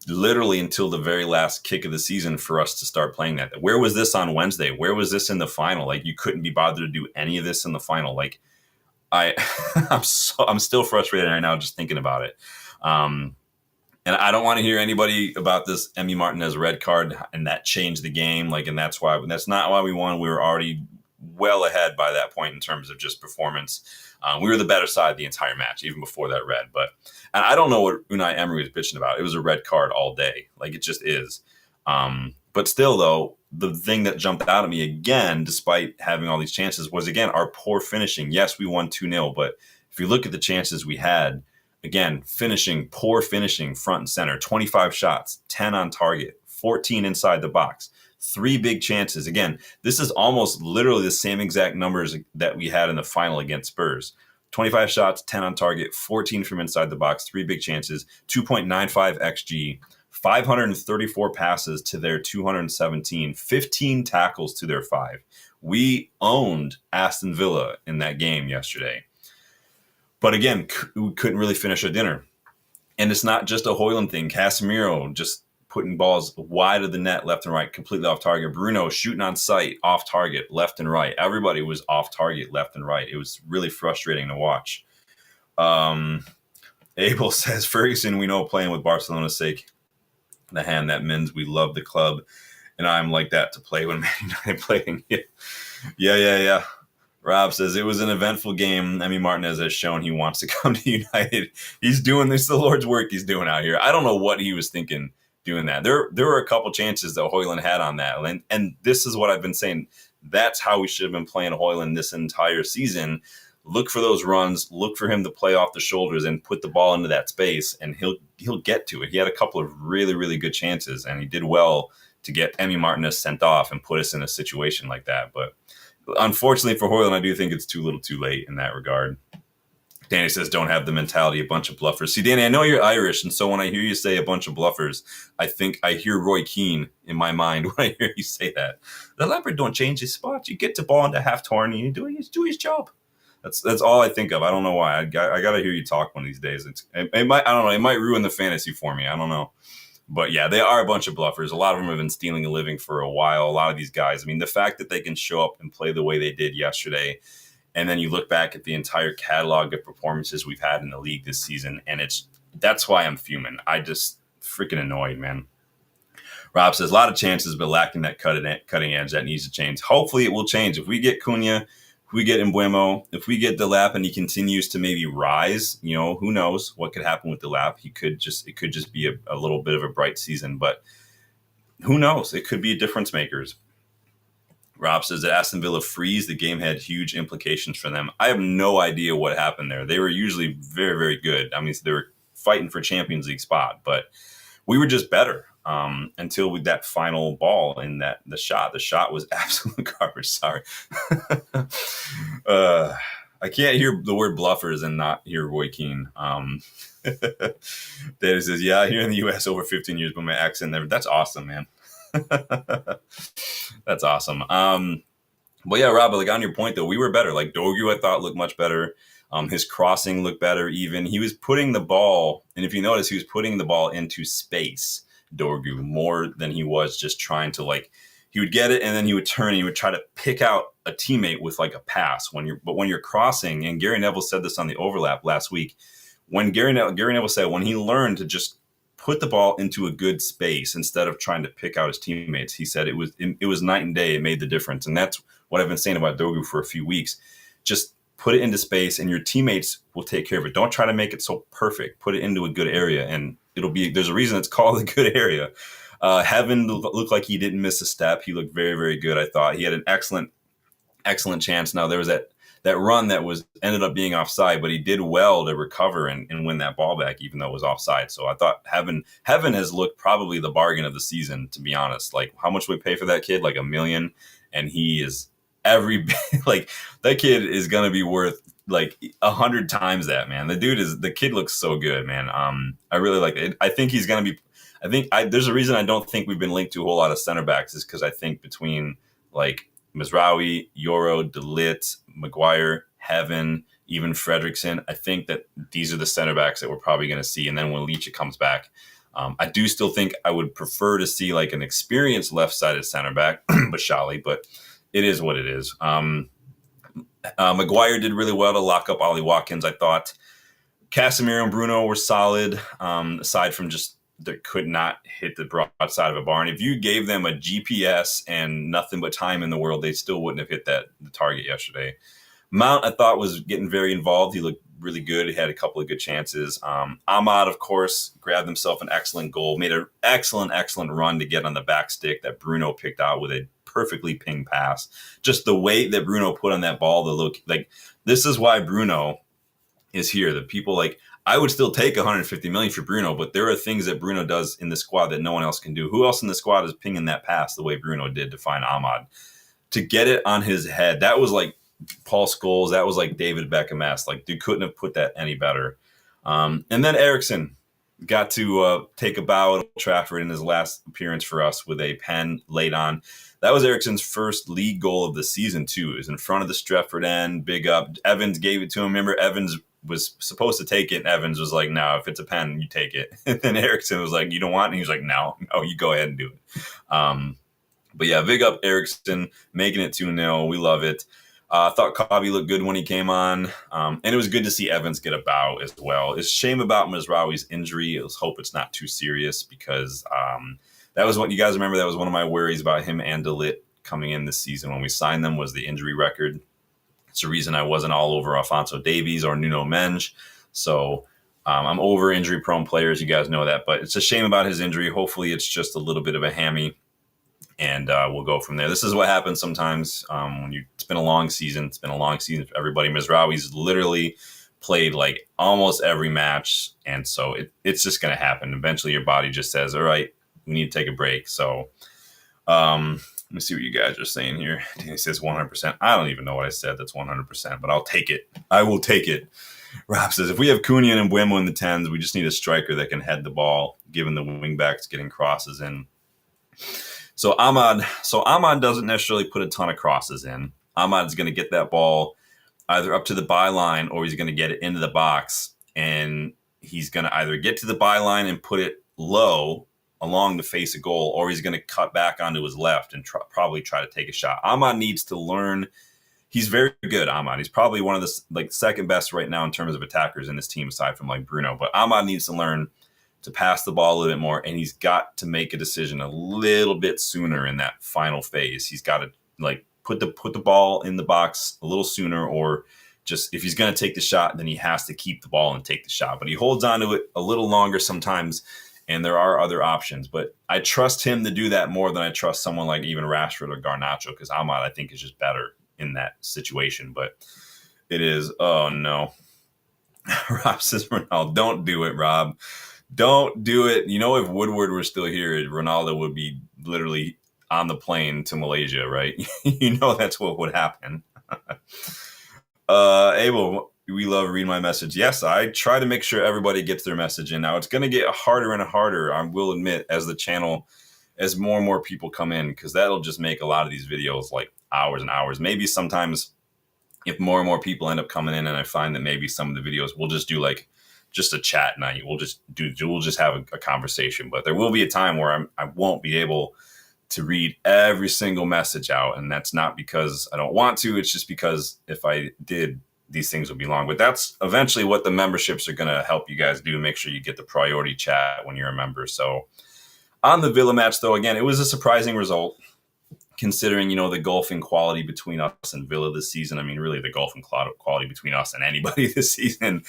literally until the very last kick of the season for us to start playing that? Where was this on Wednesday? Where was this in the final? Like, you couldn't be bothered to do any of this in the final. Like, I'm still frustrated right now just thinking about it. And I don't want to hear anybody about this Emi Martinez red card and that changed the game. Like, and that's not why we won. We were already well ahead by that point in terms of just performance. We were the better side the entire match, even before that red. And I don't know what Unai Emery was bitching about. It was a red card all day. Like, it just is. But still, though, the thing that jumped out at me again, despite having all these chances, was, again, our poor finishing. Yes, we won 2-0, but if you look at the chances we had, again, poor finishing front and center, 25 shots, 10 on target, 14 inside the box. 3 big chances. Again, this is almost literally the same exact numbers that we had in the final against Spurs. 25 shots, 10 on target, 14 from inside the box, 3 big chances, 2.95 XG, 534 passes to their 217, 15 tackles to their 5. We owned Aston Villa in that game yesterday. But again, we couldn't really finish our dinner. And it's not just a Højlund thing. Casemiro just putting balls wide of the net, left and right, completely off target. Bruno shooting on sight, off target, left and right. Everybody was off target, left and right. It was really frustrating to watch. Abel says, Ferguson, we know playing with Barcelona's sake. The hand that means we love the club. And I'm like that to play when Man United playing. Yeah. Rob says, it was an eventful game. Emi Martinez has shown he wants to come to United. He's doing this, the Lord's work he's doing out here. I don't know what he was thinking doing that. There were a couple chances that Højlund had on that. And this is what I've been saying. That's how we should have been playing Højlund this entire season. Look for those runs, look for him to play off the shoulders and put the ball into that space, and he'll get to it. He had a couple of really, really good chances, and he did well to get Emi Martinez sent off and put us in a situation like that. But unfortunately for Højlund, I do think it's too little too late in that regard. Danny says, don't have the mentality, a bunch of bluffers. See, Danny, I know you're Irish, and so when I hear you say a bunch of bluffers, I think I hear Roy Keane in my mind when I hear you say that. The Leopard don't change his spot. You get the ball into half-torn, and you do his job. That's all I think of. I don't know why. I got to hear you talk one of these days. It might, I don't know, it might ruin the fantasy for me. I don't know. But yeah, they are a bunch of bluffers. A lot of them have been stealing a living for a while. A lot of these guys, I mean, the fact that they can show up and play the way they did yesterday, and then you look back at the entire catalog of performances we've had in the league this season, and that's why I'm fuming. I just freaking annoyed, man. Rob says, a lot of chances, but lacking that cutting edge that needs to change. Hopefully it will change. If we get Cunha, if we get Mbeumo, if we get Delap and he continues to maybe rise, who knows what could happen with Delap. It could just be a little bit of a bright season, but who knows? It could be difference makers. Rob says that Aston Villa freeze. The game had huge implications for them. I have no idea what happened there. They were usually very, very good. I mean, they were fighting for Champions League spot, but we were just better until with that final ball in the shot. The shot was absolute garbage. Sorry. I can't hear the word bluffers and not hear Roy Keane. David says, yeah, here in the U.S. over 15 years, but my accent there. That's awesome, man. That's awesome. But yeah, Rob, like on your point though, we were better. Like Dorgu, I thought looked much better. His crossing looked better. Even he was putting the ball, and if you notice, he was putting the ball into space. Dorgu more than he was just trying to he would get it and then he would turn and he would try to pick out a teammate with like a pass when you're crossing. And Gary Neville said this on the overlap last week. When Gary Neville said when he learned to just put the ball into a good space instead of trying to pick out his teammates, he said it was night and day. It made the difference. And that's what I've been saying about Dorgu for a few weeks. Just put it into space and your teammates will take care of it. Don't try to make it so perfect. Put it into a good area and there's a reason it's called a good area. Heaven looked like he didn't miss a step. He looked very, very good. I thought he had an excellent chance. Now there was that run that ended up being offside, but he did well to recover and win that ball back, even though it was offside. So I thought Heaven has looked probably the bargain of the season, to be honest. Like how much we pay for that kid? Like $1 million. And he is that kid is going to be worth like 100 times that, man. The kid looks so good, man. I really like it. I think he's going to be, there's a reason I don't think we've been linked to a whole lot of center backs is because I think between like Mizraoui, Yoro, De Ligt, Maguire, Heaven, even Fredrickson, I think that these are the center backs that we're probably going to see. And then when Leach comes back, I do still think I would prefer to see like an experienced left-sided center back, but it is what it is. Maguire did really well to lock up Ollie Watkins, I thought. Casemiro and Bruno were solid, aside from just they could not hit the broadside of a barn. If you gave them a GPS and nothing but time in the world, they still wouldn't have hit the target yesterday. Mount, I thought, was getting very involved. He looked really good. He had a couple of good chances. Ahmad, of course, grabbed himself an excellent goal, made an excellent run to get on the back stick that Bruno picked out with a perfectly ping pass. Just the weight that Bruno put on that ball, this is why Bruno is here. The people I would still take 150 million for Bruno, but there are things that Bruno does in the squad that no one else can do. Who else in the squad is pinging that pass the way Bruno did to find Ahmad? To get it on his head, that was like Paul Scholes, that was like David Beckham-esque. Like, dude couldn't have put that any better. And then Eriksson got to take a bow at Old Trafford in his last appearance for us with a pen laid on. That was Eriksson's first league goal of the season, too. It was in front of the Stretford end, big up. Evans gave it to him. Remember, Evans was supposed to take it, and Evans was like, no, if it's a pen, you take it. And then Eriksson was like, you don't want it? And he was like, no, you go ahead and do it. But yeah, big up Eriksson, making it 2-0. We love it. I thought Covey looked good when he came on. And it was good to see Evans get a bow as well. It's a shame about Mazraoui's injury. Let's hope it's not too serious, because that was what you guys remember. That was one of my worries about him and Delap coming in this season when we signed them, was the injury record. It's the reason I wasn't all over Alphonso Davies or Nuno Mendes. So I'm over injury-prone players. You guys know that. But it's a shame about his injury. Hopefully it's just a little bit of a hammy. And we'll go from there. This is what happens sometimes when it's been a long season. It's been a long season for everybody. Mazraoui's literally played like almost every match. And so it's just going to happen. Eventually your body just says, all right, we need to take a break. So let me see what you guys are saying here. He says 100%. I don't even know what I said. That's 100%, but I'll take it. I will take it. Rob says, if we have Cunha and Mbeumo in the 10s, we just need a striker that can head the ball, given the wingbacks getting crosses in. So Ahmad doesn't necessarily put a ton of crosses in. Ahmad's going to get that ball either up to the byline, or he's going to get it into the box, and he's going to either get to the byline and put it low along the face of goal, or he's going to cut back onto his left and probably try to take a shot. Ahmad needs to learn. He's very good, Ahmad. He's probably one of the second best right now in terms of attackers in this team, aside from like Bruno. But Ahmad needs to learn to pass the ball a little bit more, and he's got to make a decision a little bit sooner in that final phase. He's got to like put the ball in the box a little sooner, or just if he's going to take the shot, then he has to keep the ball and take the shot. But he holds on to it a little longer sometimes, and there are other options. But I trust him to do that more than I trust someone like even Rashford or Garnacho, because Ahmad, I think, is just better in that situation. But it is, oh no. Rob says, Ronaldo, don't do it, Rob. Don't do it. You know, if Woodward were still here, Ronaldo would be literally on the plane to Malaysia, right? You know that's what would happen. Abel, we love reading my message. Yes, I try to make sure everybody gets their message in. Now, it's going to get harder and harder, I will admit, as the channel, as more and more people come in, because that'll just make a lot of these videos like hours and hours. Maybe sometimes if more and more people end up coming in, and I find that maybe some of the videos we'll just do like just a chat night. We'll just have a conversation, but there will be a time where I won't be able to read every single message out. And that's not because I don't want to. It's just because if I did, these things would be long. But that's eventually what the memberships are going to help you guys do. Make sure you get the priority chat when you're a member. So on the Villa match, though, again, it was a surprising result, considering, you know, the golfing quality between us and Villa this season. I mean, really the golfing quality between us and anybody this season.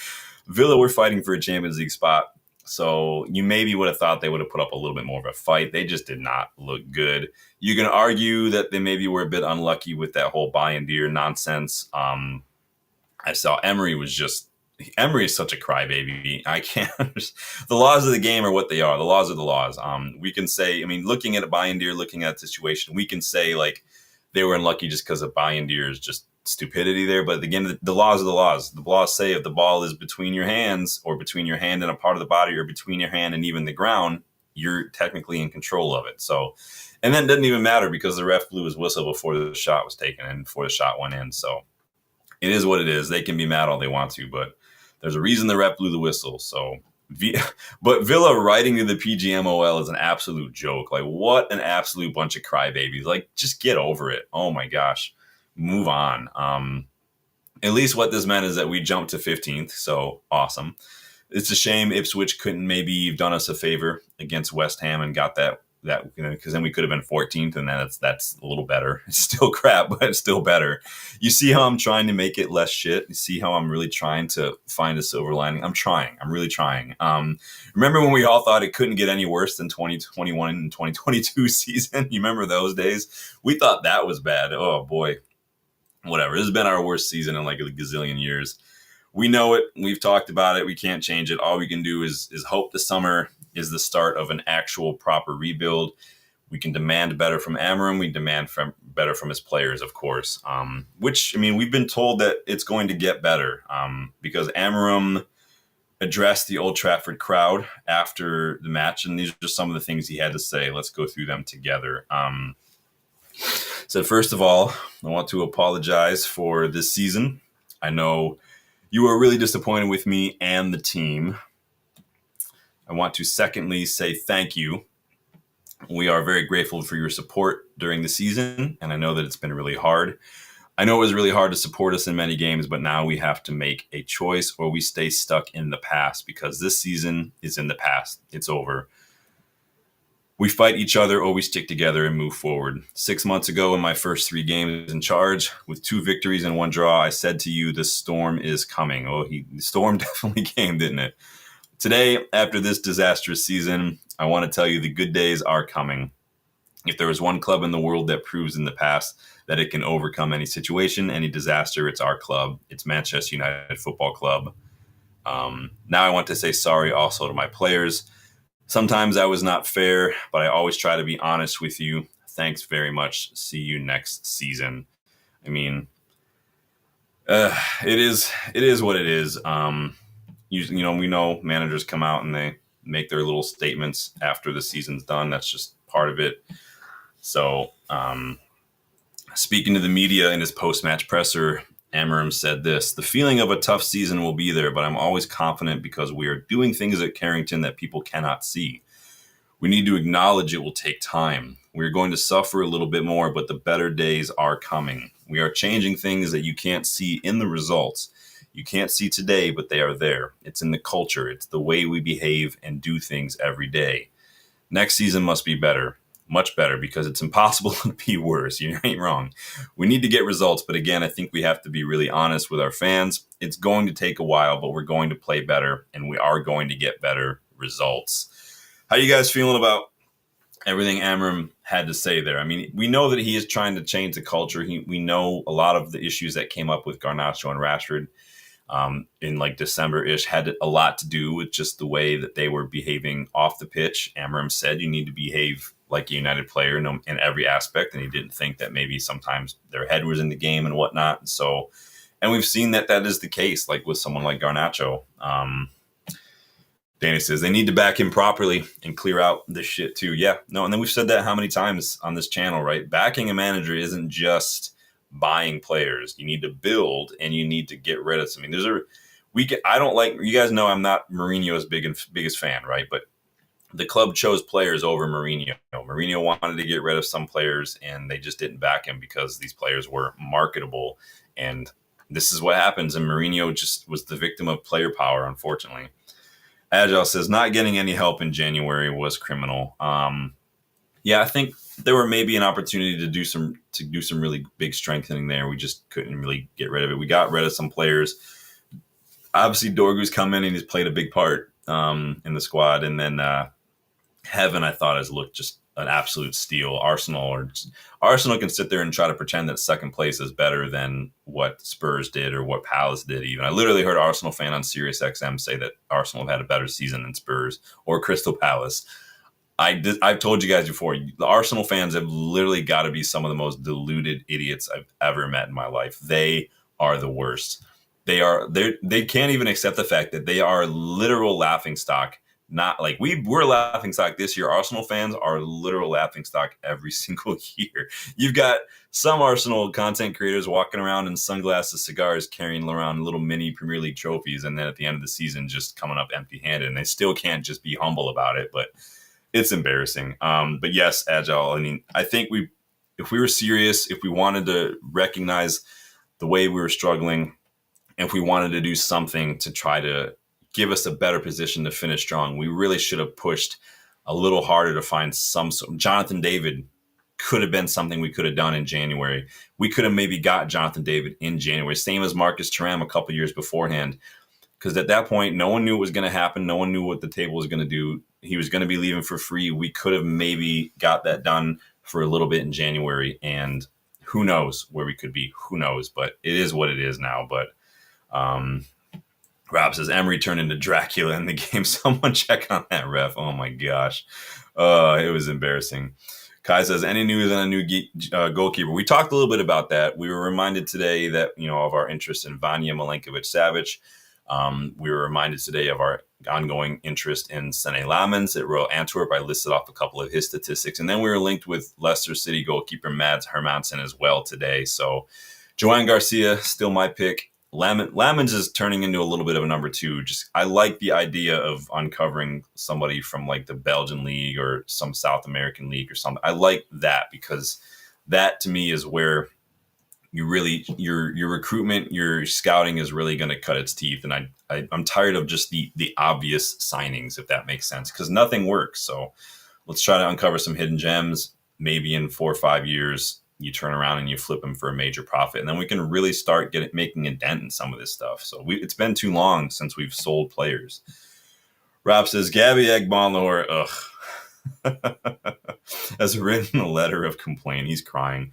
Villa were fighting for a Champions League spot, so you maybe would have thought they would have put up a little bit more of a fight. They just did not look good. You can argue that they maybe were a bit unlucky with that whole Bayern nonsense. I saw Emery is such a crybaby. I can't. The laws of the game are what they are. The laws are the laws. We can say, I mean, looking at Bayern, looking at the situation, we can say like they were unlucky just because of Bayern's just stupidity there. But again, the laws are the laws. The laws say if the ball is between your hands, or between your hand and a part of the body, or between your hand and even the ground, you're technically in control of it. So, and then it doesn't even matter because the ref blew his whistle before the shot was taken and before the shot went in. So it is what it is. They can be mad all they want to, but there's a reason the ref blew the whistle. So, but Villa writing to the PGMOL is an absolute joke. Like, what an absolute bunch of crybabies. Like, just get over it. Oh my gosh. Move on. At least what this meant is that we jumped to 15th. So awesome. It's a shame Ipswich couldn't maybe have done us a favor against West Ham and got that, you know, because then we could have been 14th, and then that's a little better. It's still crap, but it's still better. You see how I'm trying to make it less shit? You see how I'm really trying to find a silver lining? I'm really trying. Remember when we all thought it couldn't get any worse than 2021 and 2022 season? You remember those days? We thought that was bad. Oh boy. Whatever. This has been our worst season in like a gazillion years. We know it. We've talked about it. We can't change it. All we can do is hope the summer is the start of an actual proper rebuild. We can demand better from Amorim. We demand better from his players, of course. Which, I mean, we've been told that it's going to get better because Amorim addressed the Old Trafford crowd after the match, and these are just some of the things he had to say. Let's go through them together. Said, first of all, I want to apologize for this season. I know you were really disappointed with me and the team. I want to secondly say thank you. We are very grateful for your support during the season, and I know that it's been really hard. I know it was really hard to support us in many games, but now we have to make a choice or we stay stuck in the past because this season is in the past. It's over. We fight each other or we stick together and move forward. 6 months ago, in my first 3 games in charge, with 2 victories and 1 draw, I said to you, the storm is coming. The storm definitely came, didn't it? Today, after this disastrous season, I want to tell you the good days are coming. If there is one club in the world that proves in the past that it can overcome any situation, any disaster, it's our club. It's Manchester United Football Club. Now I want to say sorry also to my players. Sometimes I was not fair, but I always try to be honest with you. Thanks very much. See you next season. I mean, it is what it is. We know managers come out and they make their little statements after the season's done. That's just part of it. So, speaking to the media in his post-match presser, Amorim said this: the feeling of a tough season will be there, but I'm always confident because we are doing things at Carrington that people cannot see. We need to acknowledge it will take time. We're going to suffer a little bit more, but the better days are coming. We are changing things that you can't see in the results. You can't see today, but they are there. It's in the culture. It's the way we behave and do things every day. Next season must be better. Much better, because it's impossible to be worse. You ain't wrong. We need to get results, but again, I think we have to be really honest with our fans. It's going to take a while, but we're going to play better, and we are going to get better results. How you guys feeling about everything Amorim had to say there? I mean, we know that he is trying to change the culture. We know a lot of the issues that came up with Garnacho and Rashford in like December-ish had a lot to do with just the way that they were behaving off the pitch. Amorim said you need to behave like a United player in every aspect, and he didn't think that maybe sometimes their head was in the game and whatnot. So, and we've seen that is the case, like with someone like Garnacho. Danny says they need to back him properly and clear out this shit too. Yeah, no, and then we've said that how many times on this channel, right? Backing a manager isn't just buying players. You need to build and you need to get rid of some. I mean, I don't like, you guys know I'm not Mourinho's biggest fan, right? But the club chose players over Mourinho. Mourinho wanted to get rid of some players and they just didn't back him because these players were marketable. And this is what happens. And Mourinho just was the victim of player power, unfortunately. Agile says not getting any help in January was criminal. Yeah, I think there were maybe an opportunity to do some really big strengthening there. We just couldn't really get rid of it. We got rid of some players. Obviously, Dorgu's come in and he's played a big part in the squad. And then Heaven, I thought, has looked just an absolute steal. Arsenal can sit there and try to pretend that second place is better than what Spurs did or what Palace did even. I literally heard an Arsenal fan on Sirius XM say that Arsenal have had a better season than Spurs or Crystal Palace. I've told you guys before, the Arsenal fans have literally got to be some of the most deluded idiots I've ever met in my life. They are the worst. They can't even accept the fact that they are literal laughingstock. Not like we're laughingstock this year. Arsenal fans are literal laughingstock every single year. You've got some Arsenal content creators walking around in sunglasses, cigars, carrying around little mini Premier League trophies, and then at the end of the season just coming up empty-handed. And they still can't just be humble about it, but it's embarrassing. But yes, Agile, I mean, I think if we were serious, if we wanted to recognize the way we were struggling, if we wanted to do something to try to give us a better position to finish strong, we really should have pushed a little harder to find Jonathan David could have been something we could have done in January. We could have maybe got Jonathan David in January, same as Marcus Thuram a couple years beforehand. Because at that point, no one knew what was going to happen. No one knew what the table was going to do. He was going to be leaving for free. We could have maybe got that done for a little bit in January. And who knows where we could be? Who knows? But it is what it is now. But Rob says, Emery turned into Dracula in the game. Someone check on that ref. Oh, my gosh. It was embarrassing. Kai says, any news on a new goalkeeper? We talked a little bit about that. We were reminded today that, of our interest in Vanya Milenkovic-Savic. We were reminded today of our ongoing interest in Sene Lammens at Royal Antwerp. I listed off a couple of his statistics. And then we were linked with Leicester City goalkeeper Mads Hermansen as well today. So Joan Garcia, still my pick. Lammens is turning into a little bit of a number two. I like the idea of uncovering somebody from like the Belgian league or some South American league or something. I like that because that to me is where you really your recruitment, your scouting is really going to cut its teeth. And I'm tired of just the obvious signings, if that makes sense, because nothing works. So let's try to uncover some hidden gems. Maybe in 4 or 5 years, you turn around and you flip them for a major profit. And then we can really start making a dent in some of this stuff. So it's been too long since we've sold players. Rob says, Gabby Agbonlahor, has written a letter of complaint. He's crying.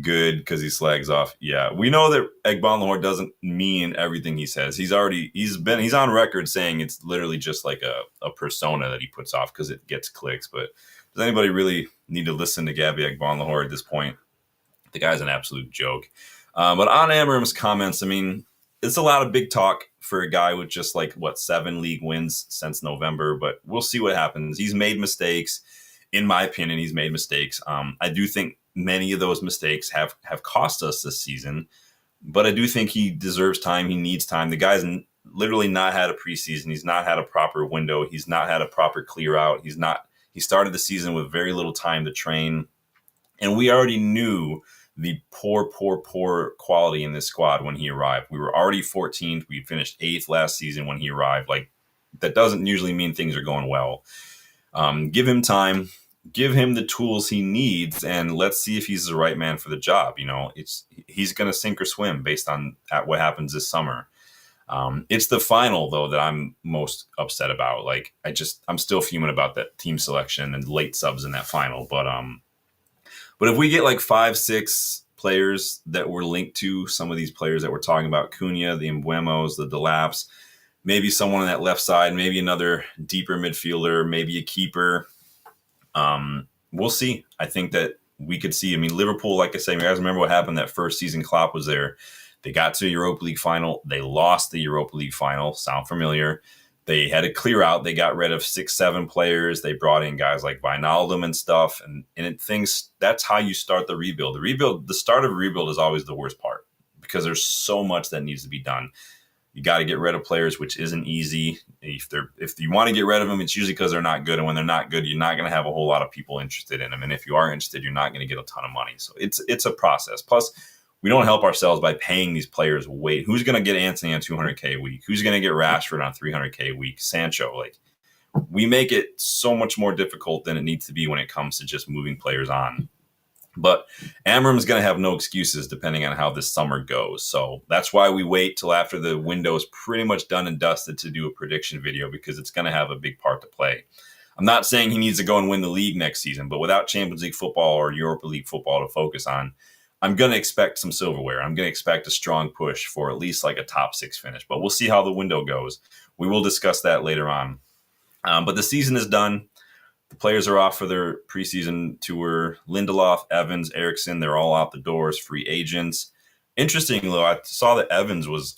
Good, because he slags off. Yeah, we know that Agbonlahor doesn't mean everything he says. He's on record saying it's literally just like a persona that he puts off because it gets clicks. But does anybody really need to listen to Gabby Agbonlahor at this point? The guy's an absolute joke. But on Amorim's comments, I mean, it's a lot of big talk for a guy with just 7 league wins since November. But we'll see what happens. He's made mistakes. In my opinion, he's made mistakes. I do think many of those mistakes have cost us this season. But I do think he deserves time. He needs time. The guy's literally not had a preseason. He's not had a proper window. He's not had a proper clear out. He started the season with very little time to train. And we already knew the poor quality in this squad when he arrived. We were already 14th. We finished 8th last season when he arrived. That doesn't usually mean things are going well. Give him time. Give him the tools he needs, and let's see if he's the right man for the job. He's going to sink or swim based on what happens this summer. It's the final, though, that I'm most upset about. I'm still fuming about that team selection and late subs in that final. But if we get 5, 6 players that we're linked to, some of these players that we're talking about, Cunha, the Mbeumos, the Delaps, maybe someone on that left side, maybe another deeper midfielder, maybe a keeper. We'll see. I think that we could see. I mean, Liverpool, like I said, you guys remember what happened that first season Klopp was there. They got to the Europa League final. They lost the Europa League final. Sound familiar? They had a clear out. They got rid of 6, 7 players. They brought in guys like Wijnaldum and stuff. That's how you start the rebuild. The start of a rebuild is always the worst part because there's so much that needs to be done. You got to get rid of players, which isn't easy. If you want to get rid of them, it's usually because they're not good. And when they're not good, you're not going to have a whole lot of people interested in them. And if you are interested, you're not going to get a ton of money. So it's a process. Plus, we don't help ourselves by paying these players weight. Who's going to get Anthony on $200K a week? Who's going to get Rashford on $300K a week? Sancho, we make it so much more difficult than it needs to be when it comes to just moving players on. But Amorim's going to have no excuses depending on how this summer goes. So that's why we wait till after the window is pretty much done and dusted to do a prediction video because it's going to have a big part to play. I'm not saying he needs to go and win the league next season, but without Champions League football or Europa League football to focus on, I'm going to expect some silverware. I'm going to expect a strong push for at least a top 6 finish. But we'll see how the window goes. We will discuss that later on. But the season is done. The players are off for their preseason tour. Lindelof, Evans, Eriksson, they're all out the doors, free agents. Interesting, though, I saw that Evans was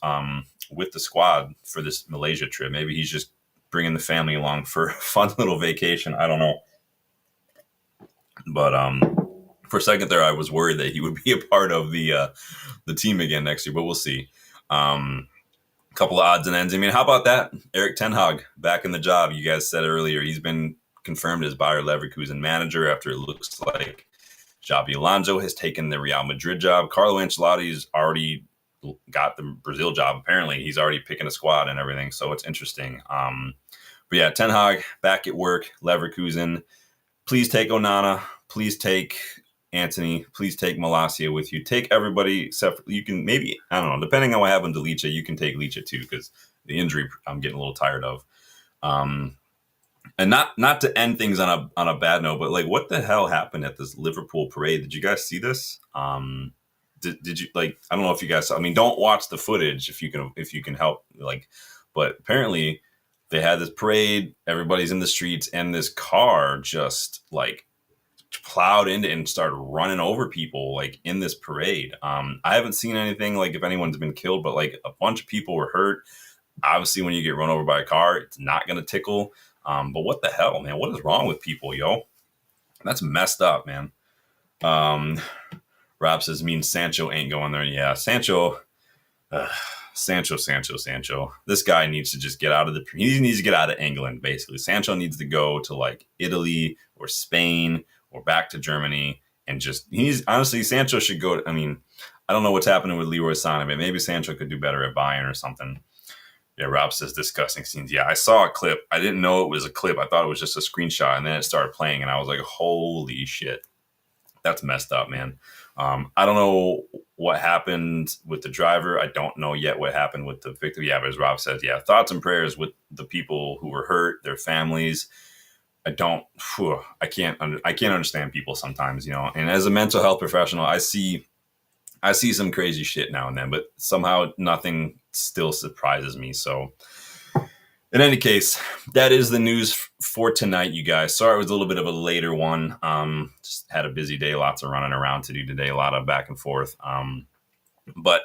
with the squad for this Malaysia trip. Maybe he's just bringing the family along for a fun little vacation. I don't know. But for a second there, I was worried that he would be a part of the team again next year, but we'll see. A couple of odds and ends. I mean, how about that? Erik ten Hag back in the job. You guys said earlier he's been confirmed as Bayer Leverkusen manager after it looks like Xabi Alonso has taken the Real Madrid job. Carlo Ancelotti's already got the Brazil job. Apparently, he's already picking a squad and everything, so it's interesting. But yeah, Ten Hag back at work. Leverkusen. Please take Onana. Please take Anthony. Please take Malacia with you. Take everybody except you can maybe, I don't know, depending on what happened to Licha, you can take Licha too because the injury I'm getting a little tired of. And not to end things on a bad note, but what the hell happened at this Liverpool parade? Did you guys see this? Did you I don't know if you guys saw, I mean, don't watch the footage if you can help, but apparently they had this parade, everybody's in the streets, and this car just plowed into and started running over people like in this parade. I haven't seen anything like if anyone's been killed, but like a bunch of people were hurt. Obviously, when you get run over by a car, it's not going to tickle. But what the hell, man? What is wrong with people, yo? That's messed up, man. Rob says, means Sancho ain't going there. Yeah, Sancho. Sancho. This guy needs to just get out of he needs to get out of England, basically. Sancho needs to go to like Italy or Spain or back to Germany and honestly, Sancho should go. I mean, I don't know what's happening with Leroy Sané, but maybe Sancho could do better at Bayern or something. Yeah, Rob says disgusting scenes. Yeah, I saw a clip. I didn't know it was a clip. I thought it was just a screenshot, and then it started playing, and I was like, holy shit. That's messed up, man. I don't know what happened with the driver. I don't know yet what happened with the victim. Yeah, but as Rob says, yeah, thoughts and prayers with the people who were hurt, their families. I can't understand people sometimes, you know. And as a mental health professional, I see some crazy shit now and then, but somehow nothing still surprises me. So in any case, that is the news for tonight, you guys. Sorry it was a little bit of a later one. Just had a busy day, lots of running around to do today, a lot of back and forth. But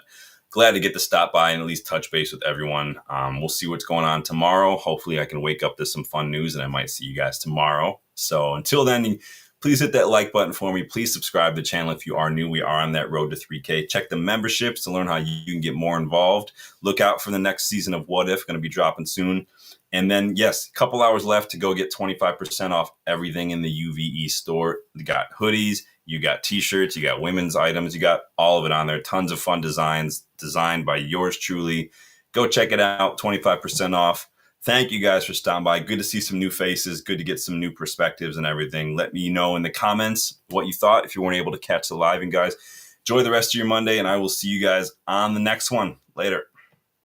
glad to get to stop by and at least touch base with everyone. We'll see what's going on tomorrow. Hopefully I can wake up to some fun news and I might see you guys tomorrow. So until then, please hit that like button for me. Please subscribe to the channel if you are new. We are on that road to 3K. Check the memberships to learn how you can get more involved. Look out for the next season of What If, going to be dropping soon. And then, yes, a couple hours left to go get 25% off everything in the UVE store. You got hoodies, you got t-shirts, you got women's items, you got all of it on there. Tons of fun designs designed by yours truly. Go check it out, 25% off. Thank you guys for stopping by. Good to see some new faces. Good to get some new perspectives and everything. Let me know in the comments what you thought if you weren't able to catch the live. And guys, enjoy the rest of your Monday, and I will see you guys on the next one. Later.